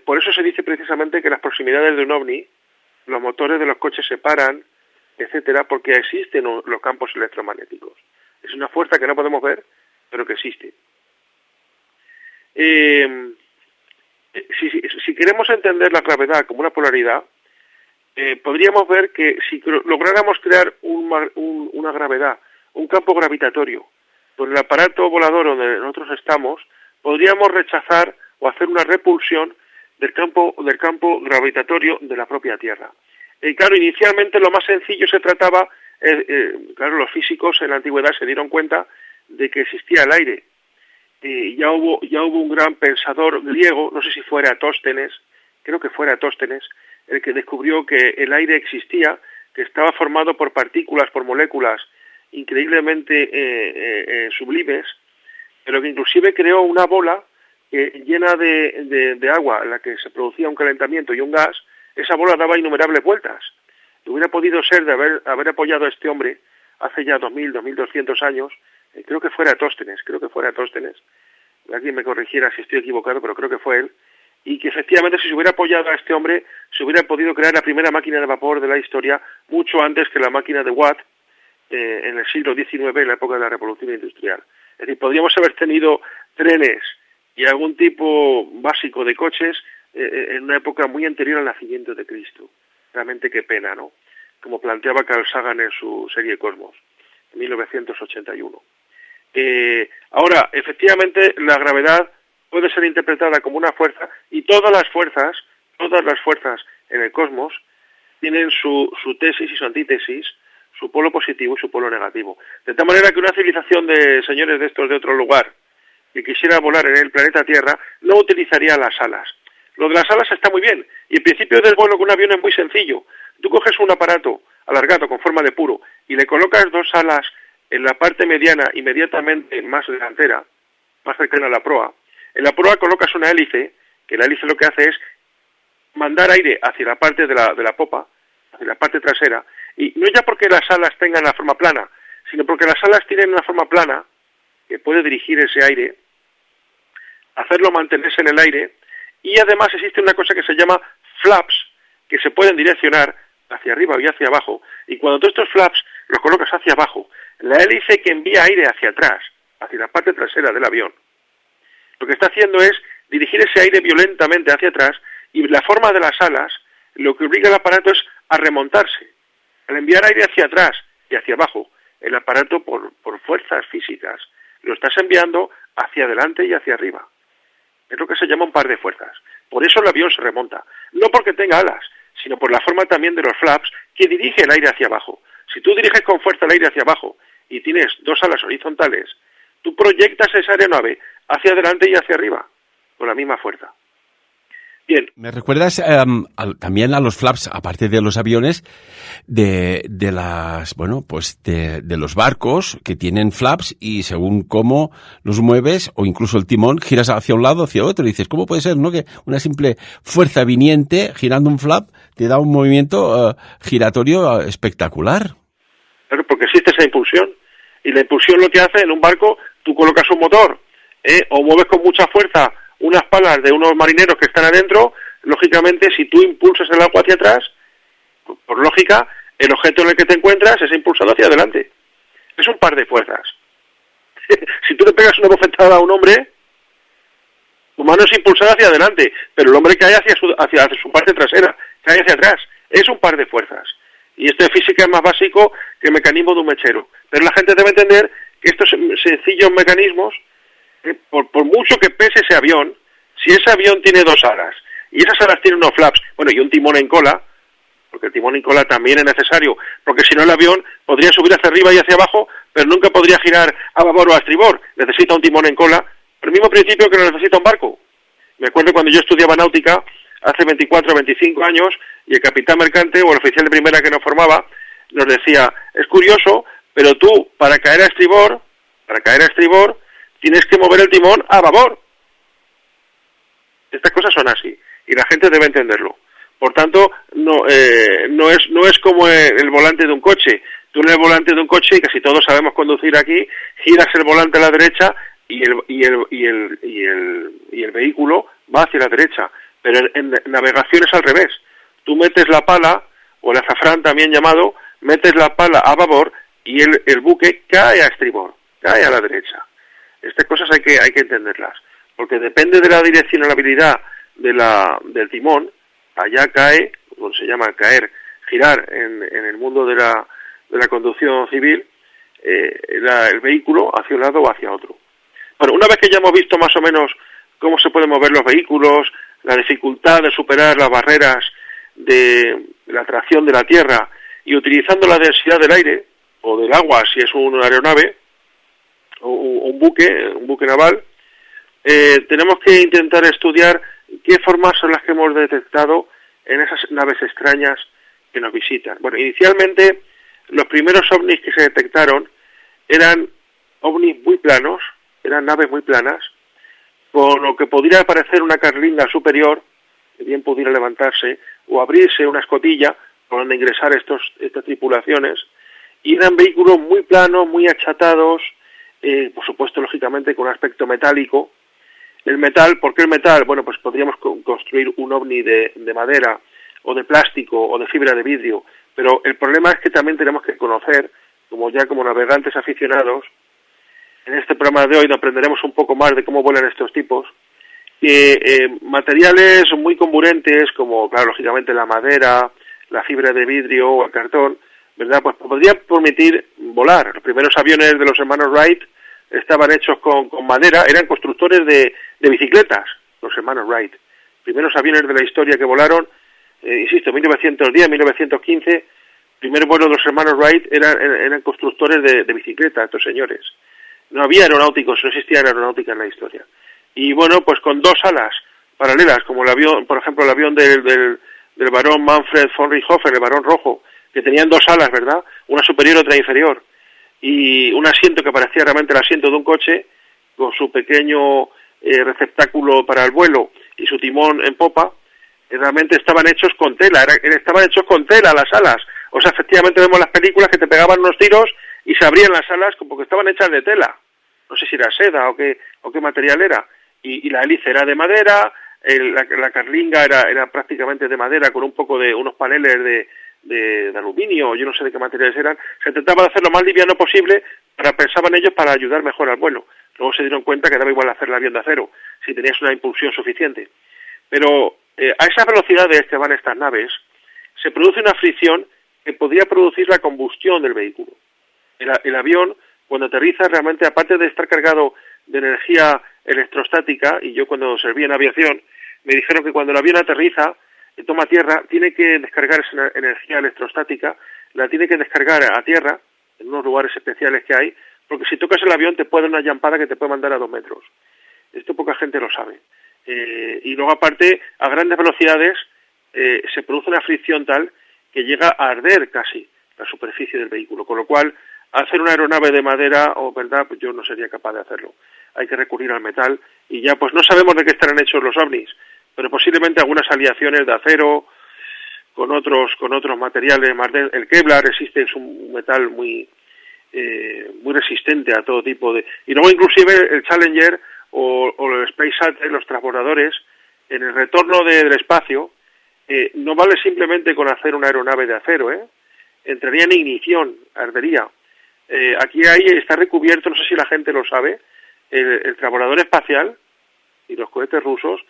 Por eso se dice precisamente que en las proximidades de un ovni, los motores de los coches se paran, etcétera, porque existen los campos electromagnéticos. Es una fuerza que no podemos ver, pero que existe. Si queremos entender la gravedad como una polaridad, podríamos ver que si lográramos crear una gravedad, un campo gravitatorio, por el aparato volador donde nosotros estamos, podríamos rechazar o hacer una repulsión del campo gravitatorio de la propia Tierra. Claro, inicialmente lo más sencillo se trataba, claro, los físicos en la antigüedad se dieron cuenta de que existía el aire. Ya hubo un gran pensador griego, no sé si fuera Atóstenes, creo que fuera Atóstenes, el que descubrió que el aire existía, que estaba formado por partículas, por moléculas increíblemente sublimes, pero que inclusive creó una bola llena de agua en la que se producía un calentamiento y un gas. Esa bola daba innumerables vueltas. Hubiera podido ser de haber apoyado a este hombre hace ya 2200 años, creo que fuera Atóstenes, alguien me corrigiera si estoy equivocado, pero creo que fue él, y que efectivamente si se hubiera apoyado a este hombre, se hubiera podido crear la primera máquina de vapor de la historia mucho antes que la máquina de Watt en el siglo XIX, en la época de la Revolución Industrial. Es decir, podríamos haber tenido trenes y algún tipo básico de coches en una época muy anterior al nacimiento de Cristo. Realmente qué pena, ¿no? Como planteaba Carl Sagan en su serie Cosmos, en 1981. Ahora, efectivamente, la gravedad puede ser interpretada como una fuerza, y todas las fuerzas en el cosmos tienen su tesis y su antítesis, su polo positivo y su polo negativo. De tal manera que una civilización de señores de estos de otro lugar que quisiera volar en el planeta Tierra no utilizaría las alas. Lo de las alas está muy bien, y el principio del vuelo con un avión es muy sencillo. Tú coges un aparato alargado con forma de puro y le colocas dos alas en la parte mediana inmediatamente más delantera, más cercana a la proa. En la proa colocas una hélice, que la hélice lo que hace es mandar aire hacia la parte de la popa, hacia la parte trasera, y no ya porque las alas tengan la forma plana, sino porque las alas tienen una forma plana que puede dirigir ese aire, hacerlo mantenerse en el aire, y además existe una cosa que se llama flaps, que se pueden direccionar hacia arriba y hacia abajo, y cuando tú estos flaps los colocas hacia abajo, la hélice que envía aire hacia atrás, hacia la parte trasera del avión, lo que está haciendo es dirigir ese aire violentamente hacia atrás, y la forma de las alas lo que obliga al aparato es a remontarse. Al enviar aire hacia atrás y hacia abajo, el aparato por fuerzas físicas lo estás enviando hacia adelante y hacia arriba. Es lo que se llama un par de fuerzas. Por eso el avión se remonta. No porque tenga alas, sino por la forma también de los flaps que dirige el aire hacia abajo. Si tú diriges con fuerza el aire hacia abajo y tienes dos alas horizontales, tú proyectas esa aeronave hacia adelante y hacia arriba, con la misma fuerza. Bien. ¿Me recuerdas también a los flaps, aparte de los aviones, de los barcos que tienen flaps, y según cómo los mueves, o incluso el timón, giras hacia un lado, hacia otro, y dices, ¿cómo puede ser, no? Que una simple fuerza viniente, girando un flap, te da un movimiento giratorio espectacular. Claro, porque existe esa impulsión, y la impulsión lo que hace en un barco, tú colocas un motor, o mueves con mucha fuerza unas palas de unos marineros que están adentro. Lógicamente, si tú impulsas el agua hacia atrás, por lógica, el objeto en el que te encuentras es impulsado hacia adelante. Es un par de fuerzas. Si tú le pegas una bofetada a un hombre, tu mano es impulsada hacia adelante, pero el hombre cae hacia su parte trasera, cae hacia atrás. Es un par de fuerzas. Y esto de física es más básico que el mecanismo de un mechero. Pero la gente debe entender que estos sencillos mecanismos, por mucho que pese ese avión, si ese avión tiene dos alas, y esas alas tienen unos flaps, y un timón en cola, porque el timón en cola también es necesario, porque si no el avión podría subir hacia arriba y hacia abajo, pero nunca podría girar a babor o a estribor. Necesita un timón en cola, por el mismo principio que lo necesita un barco. Me acuerdo cuando yo estudiaba náutica, hace 24 o 25 años, y el capitán mercante o el oficial de primera que nos formaba, nos decía, es curioso, pero tú, para caer a estribor, tienes que mover el timón a babor. Estas cosas son así, y la gente debe entenderlo. Por tanto, no es como el volante de un coche. Tú en el volante de un coche, y casi todos sabemos conducir aquí, giras el volante a la derecha y el vehículo va hacia la derecha. Pero en navegación es al revés. Tú metes la pala, o el azafrán también llamado, metes la pala a babor y el buque cae a estribor, cae a la derecha. Estas cosas hay que entenderlas, porque depende de la direccionalidad del timón. Allá cae, como se llama caer, girar en el mundo de la conducción civil, el vehículo hacia un lado o hacia otro. Bueno, una vez que ya hemos visto más o menos cómo se pueden mover los vehículos, la dificultad de superar las barreras de la atracción de la Tierra, y utilizando la densidad del aire o del agua si es una aeronave o un buque naval, tenemos que intentar estudiar qué formas son las que hemos detectado en esas naves extrañas que nos visitan. Bueno, inicialmente los primeros ovnis que se detectaron eran ovnis muy planos, eran naves muy planas, con lo que podría parecer una carlinga superior, que bien pudiera levantarse, o abrirse una escotilla por donde ingresar estas tripulaciones, y eran vehículos muy planos, muy achatados, por supuesto, lógicamente, con un aspecto metálico, El metal, ¿por qué el metal? Bueno, pues podríamos construir un ovni de madera, o de plástico, o de fibra de vidrio, pero el problema es que también tenemos que conocer, como navegantes aficionados, en este programa de hoy aprenderemos un poco más de cómo vuelan estos tipos, que materiales muy comburentes, como, claro, lógicamente la madera, la fibra de vidrio o el cartón, ¿verdad? Pues podría permitir volar. Los primeros aviones de los hermanos Wright estaban hechos con madera, eran constructores de bicicletas, los hermanos Wright. Primeros aviones de la historia que volaron, insisto, 1910, 1915, primer vuelo de los hermanos Wright eran constructores de bicicletas, estos señores. No había aeronáuticos, no existía aeronáutica en la historia. Y bueno, pues con dos alas paralelas, como el avión, por ejemplo, el avión del barón Manfred von Richthofen, el Barón Rojo, que tenían dos alas, ¿verdad? Una superior y otra inferior. Y un asiento que parecía realmente el asiento de un coche, con su pequeño receptáculo para el vuelo y su timón en popa, realmente estaban hechos con tela, estaban hechos con tela las alas. O sea, efectivamente vemos las películas que te pegaban unos tiros y se abrían las alas porque estaban hechas de tela. No sé si era seda o qué material era. Y la hélice era de madera, la carlinga era prácticamente de madera con un poco de unos paneles de aluminio, yo no sé de qué materiales eran. Se trataba de hacer lo más liviano posible, pensaban ellos, para ayudar mejor al vuelo. Luego se dieron cuenta que daba igual hacer el avión de acero, si tenías una impulsión suficiente. Pero a esas velocidades que van estas naves, se produce una fricción que podría producir la combustión del vehículo. El avión, cuando aterriza, realmente, aparte de estar cargado de energía electrostática, y yo cuando serví en aviación, me dijeron que cuando el avión aterriza, toma tierra, tiene que descargar esa energía electrostática, la tiene que descargar a tierra, en unos lugares especiales que hay, porque si tocas el avión te puede dar una llampada que te puede mandar a 2 metros. Esto poca gente lo sabe. Y luego, aparte, a grandes velocidades se produce una fricción tal que llega a arder casi la superficie del vehículo, con lo cual hacer una aeronave de madera, verdad, pues yo no sería capaz de hacerlo. Hay que recurrir al metal y ya pues no sabemos de qué estarán hechos los ovnis, pero posiblemente algunas aleaciones de acero con otros materiales. El Kevlar es un metal muy resistente a todo tipo de... Y luego inclusive el Challenger o el Space Shuttle, los transbordadores, en el retorno del espacio, no vale simplemente con hacer una aeronave de acero, entraría en ignición, ardería. Aquí está recubierto, no sé si la gente lo sabe, el transbordador espacial y los cohetes rusos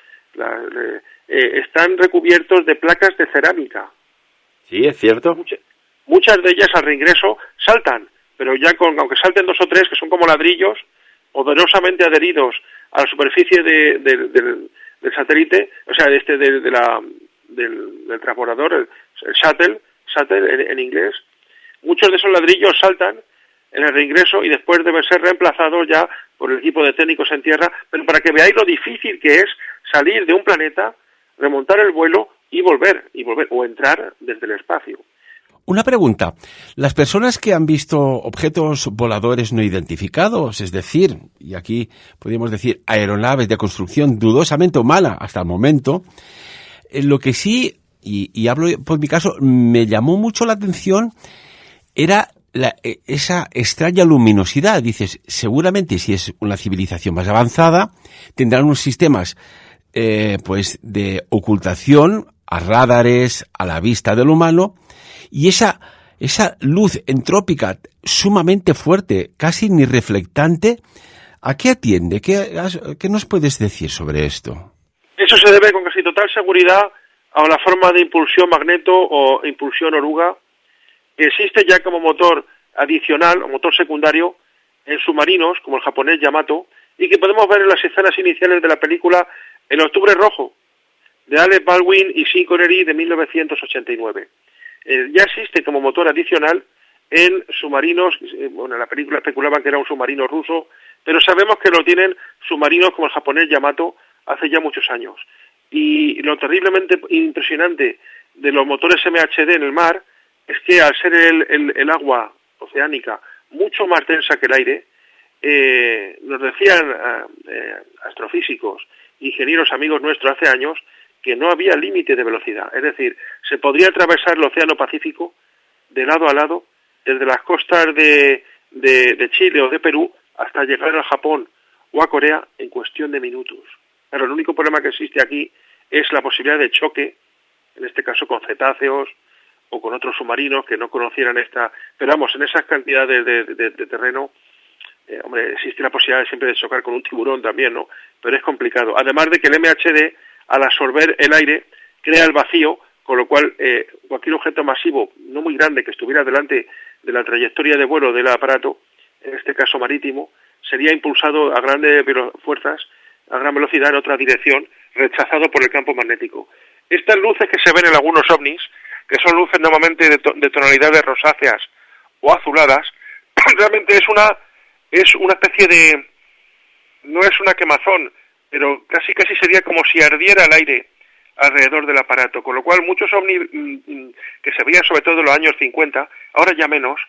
están recubiertos de placas de cerámica. Sí, es cierto. Muchas de ellas al reingreso saltan, pero ya aunque salten 2 o 3, que son como ladrillos, poderosamente adheridos a la superficie del satélite, o sea, del transbordador, el shuttle en inglés, muchos de esos ladrillos saltan en el reingreso y después deben ser reemplazados ya por el equipo de técnicos en tierra, pero para que veáis lo difícil que es salir de un planeta, remontar el vuelo y volver, o entrar desde el espacio. Una pregunta. Las personas que han visto objetos voladores no identificados, es decir, y aquí podríamos decir aeronaves de construcción dudosamente mala hasta el momento, lo que sí, y hablo por mi caso, me llamó mucho la atención era esa extraña luminosidad. Dices, seguramente si es una civilización más avanzada, tendrán unos sistemas pues de ocultación a radares, a la vista del humano, y esa luz entrópica sumamente fuerte, casi ni reflectante, ¿a qué atiende? ¿Qué nos puedes decir sobre esto? Eso se debe con casi total seguridad a la forma de impulsión magneto o impulsión oruga que existe ya como motor adicional o motor secundario en submarinos como el japonés Yamato, y que podemos ver en las escenas iniciales de la película El Octubre Rojo de Alec Baldwin y Sean Connery de 1989. Ya existe como motor adicional en submarinos. En la película especulaban que era un submarino ruso, pero sabemos que lo tienen submarinos como el japonés Yamato hace ya muchos años. Y lo terriblemente impresionante de los motores MHD en el mar es que al ser el agua oceánica mucho más densa que el aire, nos decían astrofísicos, ingenieros amigos nuestros hace años, que no había límite de velocidad. Es decir, se podría atravesar el Océano Pacífico de lado a lado, desde las costas de Chile o de Perú hasta llegar a Japón o a Corea en cuestión de minutos. Claro, el único problema que existe aquí es la posibilidad de choque, en este caso con cetáceos o con otros submarinos que no conocieran esta... Pero vamos, en esas cantidades de terreno, hombre, existe la posibilidad siempre de chocar con un tiburón también, ¿no? Pero es complicado. Además de que el MHD, al absorber el aire, crea el vacío, con lo cual cualquier objeto masivo, no muy grande, que estuviera delante de la trayectoria de vuelo del aparato, en este caso marítimo, sería impulsado a grandes fuerzas, a gran velocidad en otra dirección, rechazado por el campo magnético. Estas luces que se ven en algunos ovnis, que son luces normalmente de tonalidades rosáceas o azuladas, realmente es una especie de... no es una quemazón, pero casi sería como si ardiera el aire alrededor del aparato, con lo cual muchos ovnis que se veían sobre todo en los años 50, ahora ya menos,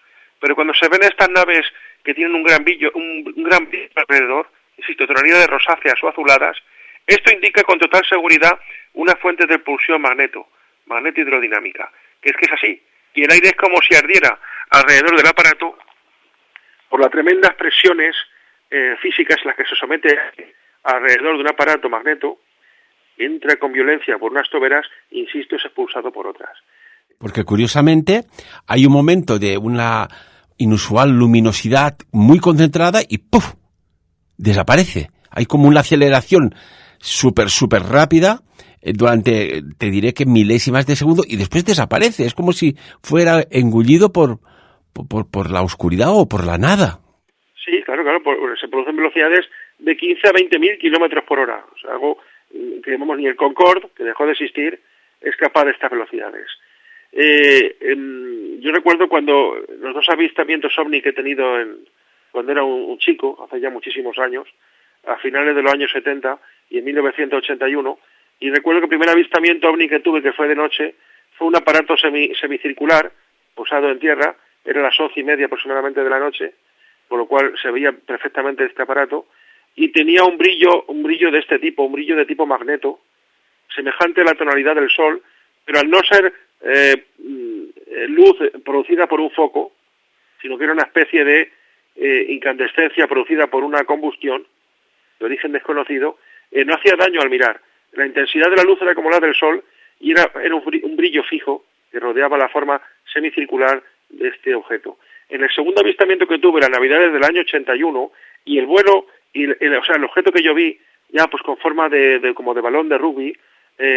pero cuando se ven estas naves que tienen un gran brillo alrededor, insisto, tonalidades rosáceas o azuladas, esto indica con total seguridad una fuente de pulsión magneto-hidrodinámica, que es así, y el aire es como si ardiera alrededor del aparato por las tremendas presiones físicas en las que se somete alrededor de un aparato magneto, entra con violencia por unas toberas, insisto, es expulsado por otras. Porque curiosamente hay un momento de una inusual luminosidad muy concentrada y ¡puf!, desaparece. Hay como una aceleración súper rápida durante, te diré que milésimas de segundo, y después desaparece. Es como si fuera engullido por la oscuridad o por la nada. Sí, claro, se producen velocidades de 15 a 20.000 kilómetros por hora. O sea, algo que llamamos ni el Concorde, que dejó de existir, es capaz de estas velocidades. Yo recuerdo cuando los dos avistamientos ovni que he tenido cuando era un chico, hace ya muchísimos años, a finales de los años 70 y en 1981, y recuerdo que el primer avistamiento ovni que tuve, que fue de noche, fue un aparato semicircular, posado en tierra, era las 11:30 aproximadamente de la noche, por lo cual se veía perfectamente este aparato, y tenía un brillo de este tipo, un brillo de tipo magneto, semejante a la tonalidad del Sol, pero al no ser luz producida por un foco, sino que era una especie de incandescencia producida por una combustión de origen desconocido, no hacía daño al mirar. La intensidad de la luz era como la del Sol y era un brillo fijo que rodeaba la forma semicircular de este objeto. En el segundo avistamiento que tuve, las Navidades del año 81, y el vuelo, o sea, el objeto que yo vi, ya pues con forma como de balón de rugby,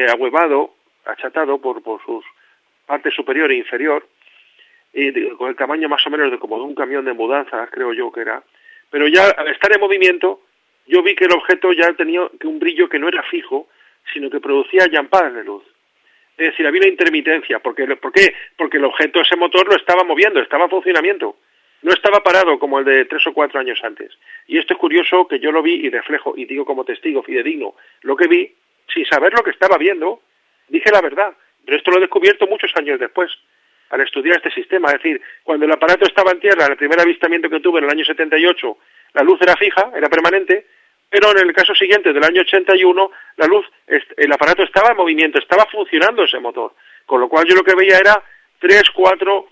ahuevado, achatado por sus partes superior e inferior, con el tamaño más o menos como de un camión de mudanzas, creo yo que era, pero ya al estar en movimiento, yo vi que el objeto ya tenía un brillo que no era fijo, sino que producía llampadas de luz. Es decir, había una intermitencia. ¿Por qué? Porque el objeto, ese motor, lo estaba moviendo, estaba en funcionamiento. No estaba parado como el de 3 o 4 años antes. Y esto es curioso, que yo lo vi y reflejo, y digo como testigo fidedigno, lo que vi, sin saber lo que estaba viendo, dije la verdad. Pero esto lo he descubierto muchos años después, al estudiar este sistema. Es decir, cuando el aparato estaba en tierra, en el primer avistamiento que tuve en el año 78, la luz era fija, era permanente, pero en el caso siguiente, del año 81, el aparato estaba en movimiento, estaba funcionando ese motor. Con lo cual yo lo que veía era 3, 4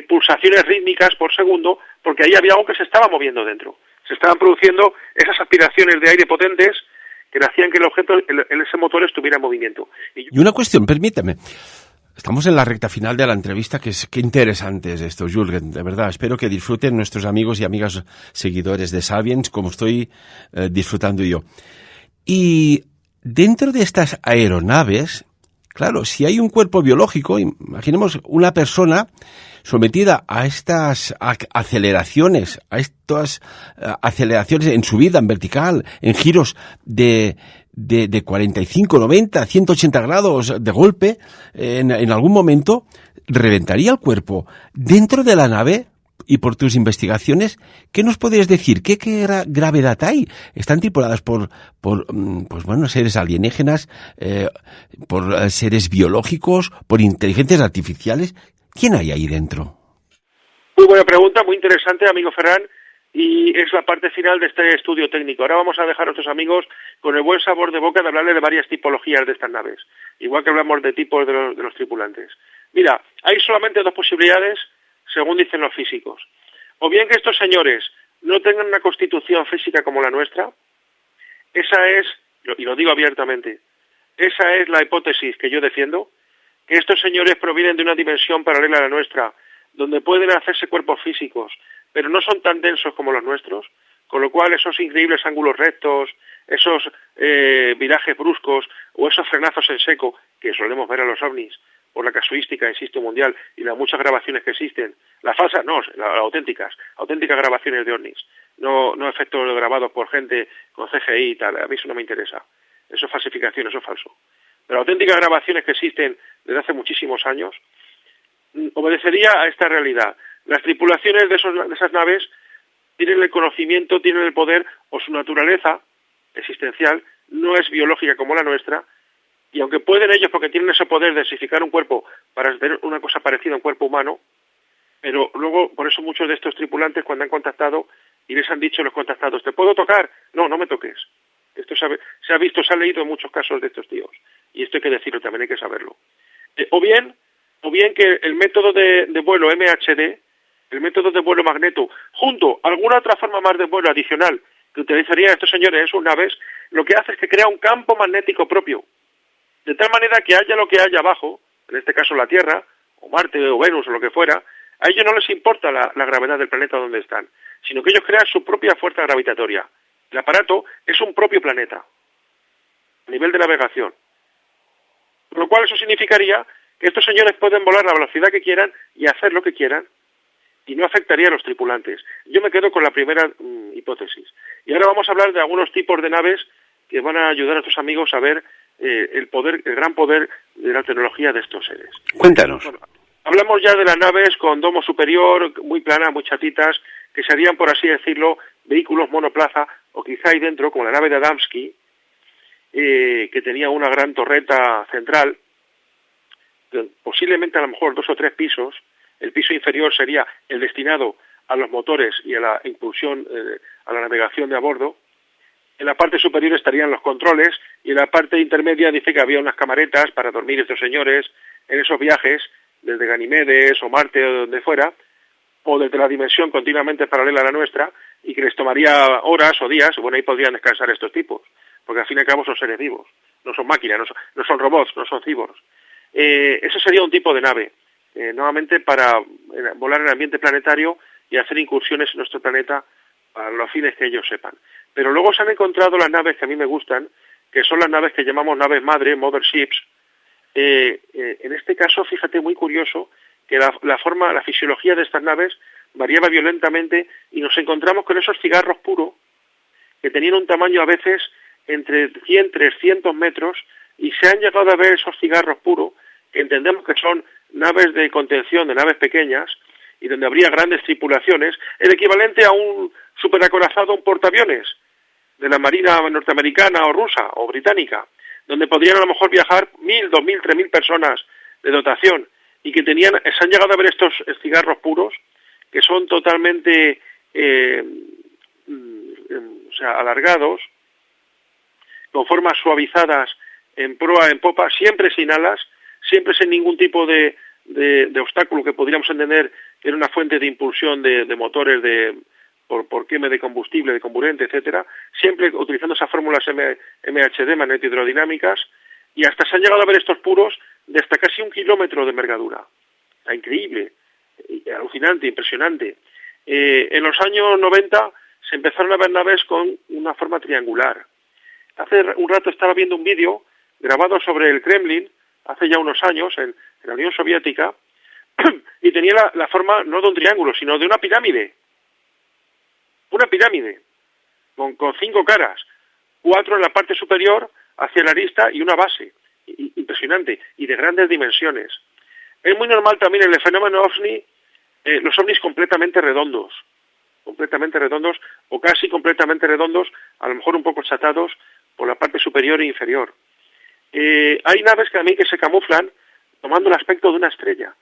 pulsaciones rítmicas por segundo, porque ahí había algo que se estaba moviendo dentro. Se estaban produciendo esas aspiraciones de aire potentes que hacían que el objeto, ese motor, estuviera en movimiento. Y una cuestión, permíteme. Estamos en la recta final de la entrevista, qué interesante es esto, Jürgen, de verdad. Espero que disfruten nuestros amigos y amigas seguidores de Sapiens, como estoy disfrutando yo. Y dentro de estas aeronaves, claro, si hay un cuerpo biológico, imaginemos una persona sometida a estas aceleraciones, en subida, en vertical, en giros de 45, 90, 180 grados de golpe, en algún momento reventaría el cuerpo. Dentro de la nave, y por tus investigaciones, ¿qué nos podrías decir? ¿Qué gravedad hay? ¿Están tripuladas por seres alienígenas, por seres biológicos, por inteligencias artificiales? ¿Quién hay ahí dentro? Muy buena pregunta, muy interesante, amigo Ferran, y es la parte final de este estudio técnico. Ahora vamos a dejar a nuestros amigos con el buen sabor de boca de hablarles de varias tipologías de estas naves, igual que hablamos de tipos de los tripulantes. Mira, hay solamente 2 posibilidades, según dicen los físicos. O bien que estos señores no tengan una constitución física como la nuestra, esa es y lo digo abiertamente, esa es la hipótesis que yo defiendo, que estos señores provienen de una dimensión paralela a la nuestra, donde pueden hacerse cuerpos físicos, pero no son tan densos como los nuestros, con lo cual esos increíbles ángulos rectos, esos virajes bruscos o esos frenazos en seco que solemos ver a los ovnis, por la casuística, insisto, mundial, y las muchas grabaciones que existen, las falsas, no, las auténticas grabaciones de ovnis, no efectos grabados por gente con CGI y tal, a mí eso no me interesa, eso es falsificación, eso es falso. Pero auténticas grabaciones que existen desde hace muchísimos años, obedecería a esta realidad. Las tripulaciones de esas naves tienen el conocimiento, tienen el poder, o su naturaleza existencial no es biológica como la nuestra, y aunque pueden ellos, porque tienen ese poder de densificar un cuerpo para tener una cosa parecida a un cuerpo humano, pero luego, por eso muchos de estos tripulantes cuando han contactado y les han dicho a los contactados, ¿te puedo tocar? No, no me toques. Esto se ha visto, se ha leído en muchos casos de estos tíos, y esto hay que decirlo, también hay que saberlo. O bien que el método de vuelo MHD, el método de vuelo magneto, junto a alguna otra forma más de vuelo adicional que utilizarían estos señores en sus naves, lo que hace es que crea un campo magnético propio, de tal manera que haya lo que haya abajo, en este caso la Tierra, o Marte o Venus o lo que fuera, a ellos no les importa la gravedad del planeta donde están, sino que ellos crean su propia fuerza gravitatoria. El aparato es un propio planeta, a nivel de navegación. Con lo cual eso significaría que estos señores pueden volar a la velocidad que quieran y hacer lo que quieran, y no afectaría a los tripulantes. Yo me quedo con la primera hipótesis. Y ahora vamos a hablar de algunos tipos de naves que van a ayudar a tus amigos a ver el gran poder de la tecnología de estos seres. Cuéntanos. Bueno, hablamos ya de las naves con domo superior, muy planas, muy chatitas, que serían, por así decirlo, vehículos monoplaza, o quizá ahí dentro, como la nave de Adamski, que tenía una gran torreta central, posiblemente a lo mejor 2 o 3 pisos. El piso inferior sería el destinado a los motores y a la impulsión, a la navegación de a bordo. En la parte superior estarían los controles, y en la parte intermedia dice que había unas camaretas para dormir estos señores en esos viajes, desde Ganimedes o Marte o donde fuera, o desde la dimensión continuamente paralela a la nuestra, y que les tomaría horas o días. Bueno, ahí podrían descansar estos tipos, porque al fin y al cabo son seres vivos, no son máquinas, no son robots, no son cyborgs. Ese sería un tipo de nave, nuevamente para volar en el ambiente planetario y hacer incursiones en nuestro planeta para los fines que ellos sepan. Pero luego se han encontrado las naves que a mí me gustan, que son las naves que llamamos naves madre, motherships. En este caso, fíjate, muy curioso, que la fisiología de estas naves variaba violentamente, y nos encontramos con esos cigarros puros que tenían un tamaño a veces entre 100 y 300 metros, y se han llegado a ver esos cigarros puros, que entendemos que son naves de contención, de naves pequeñas, y donde habría grandes tripulaciones, el equivalente a un superacorazado, un portaaviones de la Marina norteamericana o rusa o británica, donde podrían a lo mejor viajar 1.000, 2.000, 3.000 personas de dotación, y que se han llegado a ver estos cigarros puros, que son totalmente alargados, con formas suavizadas en proa, en popa, siempre sin alas, siempre sin ningún tipo de obstáculo que podríamos entender que era una fuente de impulsión de motores por quema de combustible, de comburente, etcétera, siempre utilizando esas fórmulas MHD, magnetohidrodinámicas, y hasta se han llegado a ver estos puros de hasta casi 1 kilómetro de envergadura. Increíble, alucinante, impresionante. En los años 90 se empezaron a ver naves con una forma triangular. Hace un rato estaba viendo un vídeo grabado sobre el Kremlin, hace ya unos años, en la Unión Soviética, y tenía la forma no de un triángulo, sino de una pirámide. Una pirámide, con 5 caras, 4 en la parte superior hacia la arista y una base. Impresionante, y de grandes dimensiones. Es muy normal también en el fenómeno OVNI, los ovnis completamente redondos, o casi completamente redondos, a lo mejor un poco achatados por la parte superior e inferior. Hay naves que también que se camuflan tomando el aspecto de una estrella.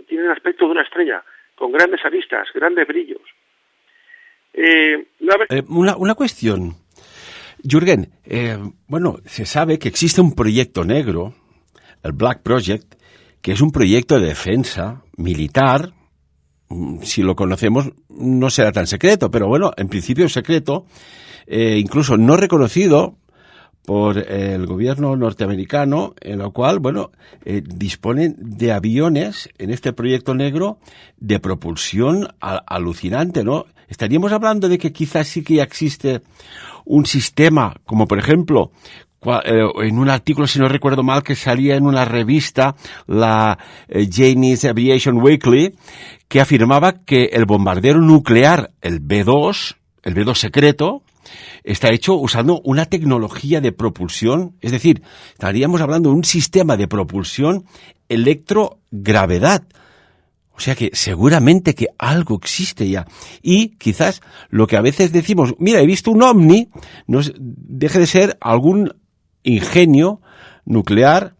Tienen el aspecto de una estrella, con grandes aristas, grandes brillos. Una cuestión, Jürgen. Se sabe que existe un proyecto negro, el Black Project, que es un proyecto de defensa militar. Si lo conocemos no será tan secreto, pero bueno, en principio es secreto, incluso no reconocido por el gobierno norteamericano, en lo cual, bueno, disponen de aviones en este proyecto negro de propulsión alucinante, ¿no? Estaríamos hablando de que quizás sí que ya existe un sistema, como por ejemplo, en un artículo, si no recuerdo mal, que salía en una revista, la Chinese Aviation Weekly, que afirmaba que el bombardero nuclear, el B-2 secreto, está hecho usando una tecnología de propulsión, es decir, estaríamos hablando de un sistema de propulsión electrogravedad. O sea que seguramente que algo existe ya. Y quizás lo que a veces decimos, mira, he visto un ovni, no deje de ser algún ingenio nuclear,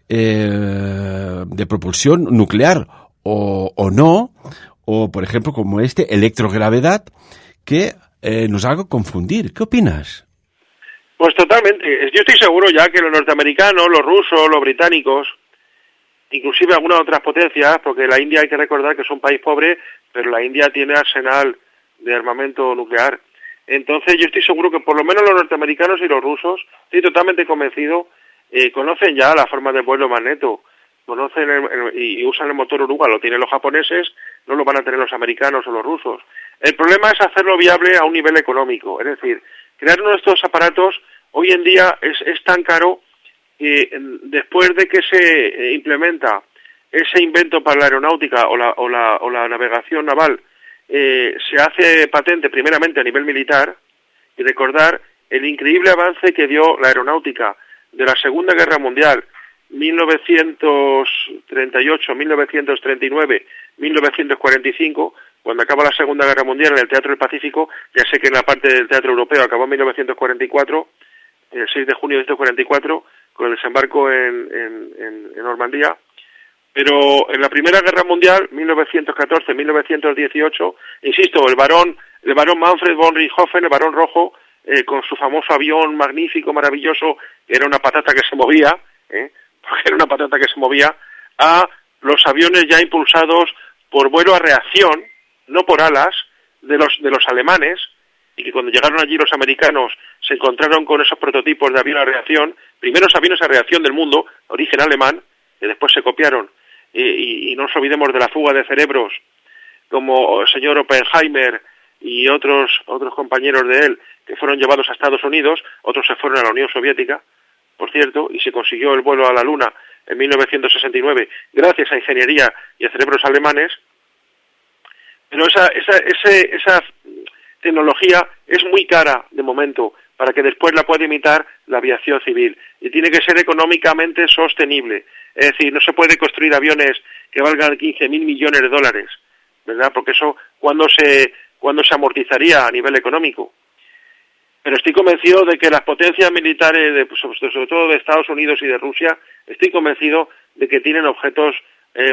de propulsión nuclear, o no, o por ejemplo como electrogravedad, que nos haga confundir. ¿Qué opinas? Pues totalmente. Yo estoy seguro ya que los norteamericanos, los rusos, los británicos, inclusive algunas otras potencias, porque la India hay que recordar que es un país pobre, pero la India tiene arsenal de armamento nuclear. Entonces yo estoy seguro que por lo menos los norteamericanos y los rusos, estoy totalmente convencido, conocen ya la forma de vuelo magneto, conocen y usan el motor oruga, lo tienen los japoneses, no lo van a tener los americanos o los rusos. El problema es hacerlo viable a un nivel económico, es decir, crear uno de estos aparatos hoy en día es tan caro que después de que se implementa ese invento para la aeronáutica o la navegación naval, se hace patente primeramente a nivel militar, y recordar el increíble avance que dio la aeronáutica de la Segunda Guerra Mundial, 1938, 1939, 1945, cuando acaba la Segunda Guerra Mundial en el Teatro del Pacífico. Ya sé que en la parte del teatro europeo acabó en 1944, el 6 de junio de 1944, con el desembarco en Normandía. Pero en la Primera Guerra Mundial, 1914-1918, insisto, el barón Manfred von Richthofen, el Barón Rojo, con su famoso avión magnífico, maravilloso, que era una patata que se movía, porque era una patata que se movía, a los aviones ya impulsados por vuelo a reacción, no por alas, de los alemanes, y que cuando llegaron allí los americanos se encontraron con esos prototipos de avión a reacción, primeros aviones a reacción del mundo, origen alemán, que después se copiaron, y no nos olvidemos de la fuga de cerebros, como el señor Oppenheimer y otros compañeros de él, que fueron llevados a Estados Unidos, otros se fueron a la Unión Soviética, por cierto, y se consiguió el vuelo a la Luna en 1969, gracias a ingeniería y a cerebros alemanes. Pero esa tecnología es muy cara de momento para que después la pueda imitar la aviación civil, y tiene que ser económicamente sostenible. Es decir, no se puede construir aviones que valgan 15.000 millones de dólares, ¿verdad? Porque eso, ¿cuándo se amortizaría a nivel económico? Pero estoy convencido de que las potencias militares, sobre todo de Estados Unidos y de Rusia, estoy convencido de que tienen objetos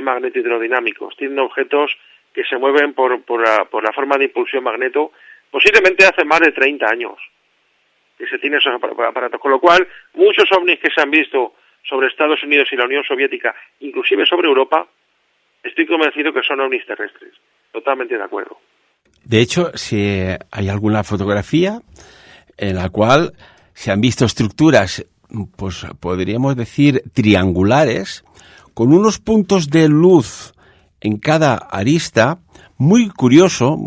magnetohidrodinámicos, tienen objetos que se mueven por la forma de impulsión magneto, posiblemente hace más de 30 años que se tienen esos aparatos, con lo cual muchos ovnis que se han visto sobre Estados Unidos y la Unión Soviética, inclusive sobre Europa, estoy convencido que son ovnis terrestres, totalmente de acuerdo. De hecho, si hay alguna fotografía en la cual se han visto estructuras, pues podríamos decir triangulares, con unos puntos de luz en cada arista, muy curioso,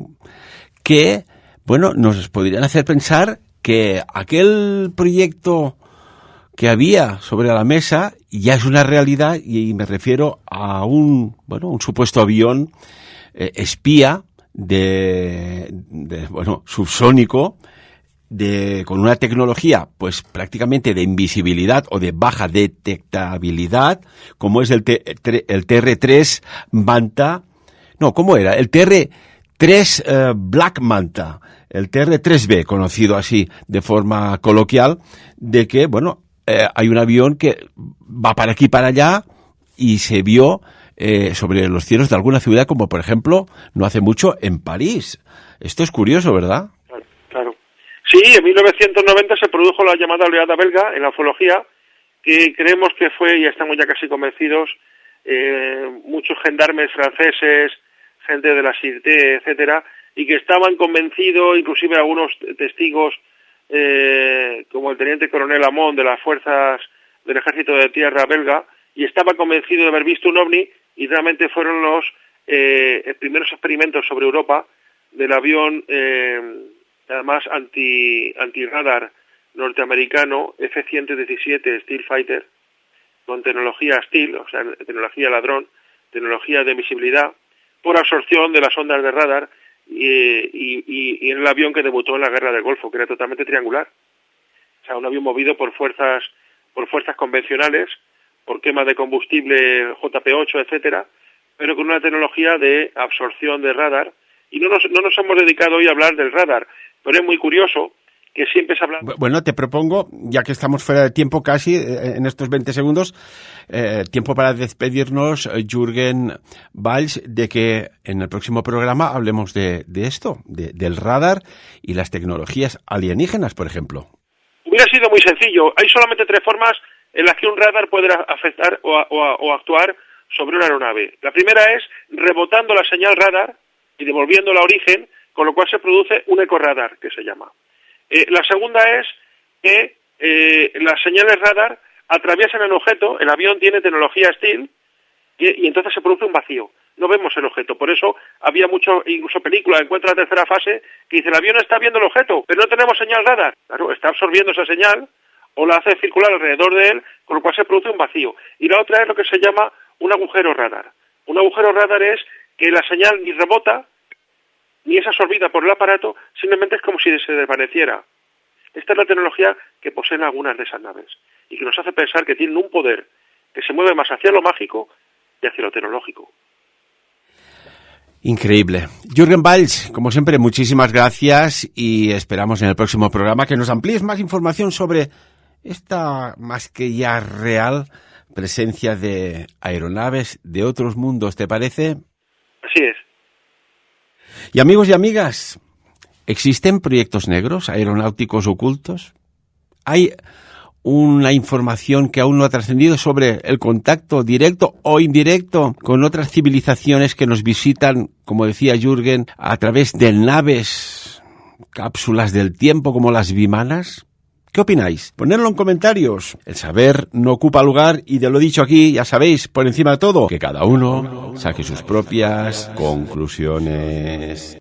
que, bueno, nos podrían hacer pensar que aquel proyecto que había sobre la mesa ya es una realidad, y me refiero a un supuesto avión espía subsónico, con una tecnología pues prácticamente de invisibilidad o de baja detectabilidad, como es el TR-3 Manta. No, ¿cómo era? El TR-3 Black Manta, el TR-3B, conocido así de forma coloquial, de que, hay un avión que va para aquí y para allá, y se vio sobre los cielos de alguna ciudad, como por ejemplo, no hace mucho, en París. Esto es curioso, ¿verdad? Claro. Sí, en 1990 se produjo la llamada oleada belga en la ufología, que creemos que fue, y estamos ya casi convencidos, muchos gendarmes franceses, gente de la Sûreté, etcétera, y que estaban convencidos, inclusive algunos testigos como el teniente coronel Amon de las fuerzas del ejército de tierra belga, y estaba convencido de haber visto un ovni, y realmente fueron los primeros experimentos sobre Europa del avión, además antirradar norteamericano F-117 Steel Fighter, con tecnología Steel, o sea, tecnología ladrón, tecnología de visibilidad, por absorción de las ondas de radar, y en el avión que debutó en la guerra del Golfo, que era totalmente triangular. O sea, un avión movido por fuerzas convencionales, por quema de combustible JP8, etcétera, pero con una tecnología de absorción de radar. Y no nos hemos dedicado hoy a hablar del radar, pero es muy curioso que siempre se habla... Bueno, te propongo, ya que estamos fuera de tiempo casi, en estos 20 segundos, tiempo para despedirnos, Jürgen Balch, de que en el próximo programa hablemos de esto, del radar y las tecnologías alienígenas, por ejemplo. Hubiera sido muy sencillo. Hay solamente 3 formas en las que un radar puede afectar o actuar sobre una aeronave. La primera es rebotando la señal radar y devolviéndola a origen, con lo cual se produce un ecorradar, que se llama. La segunda es que las señales radar atraviesan el objeto, el avión tiene tecnología Steel, y entonces se produce un vacío. No vemos el objeto, por eso había incluso películas, Encuentra la tercera fase, que dice, el avión está viendo el objeto, pero no tenemos señal radar. Claro, está absorbiendo esa señal, o la hace circular alrededor de él, con lo cual se produce un vacío. Y la otra es lo que se llama un agujero radar. Un agujero radar es que la señal ni rebota, ni es absorbida por el aparato, simplemente es como si se desvaneciera. Esta es la tecnología que poseen algunas de esas naves, y que nos hace pensar que tienen un poder que se mueve más hacia lo mágico y hacia lo tecnológico. Increíble. Jürgen Balch, como siempre, muchísimas gracias, y esperamos en el próximo programa que nos amplíes más información sobre esta más que ya real presencia de aeronaves de otros mundos, ¿te parece? Así es. Y amigos y amigas, ¿existen proyectos negros aeronáuticos ocultos? ¿Hay una información que aún no ha trascendido sobre el contacto directo o indirecto con otras civilizaciones que nos visitan, como decía Jürgen, a través de naves, cápsulas del tiempo como las Vimanas? ¿Qué opináis? Ponedlo en comentarios. El saber no ocupa lugar, y de lo dicho aquí, ya sabéis, por encima de todo, que cada uno saque sus propias conclusiones.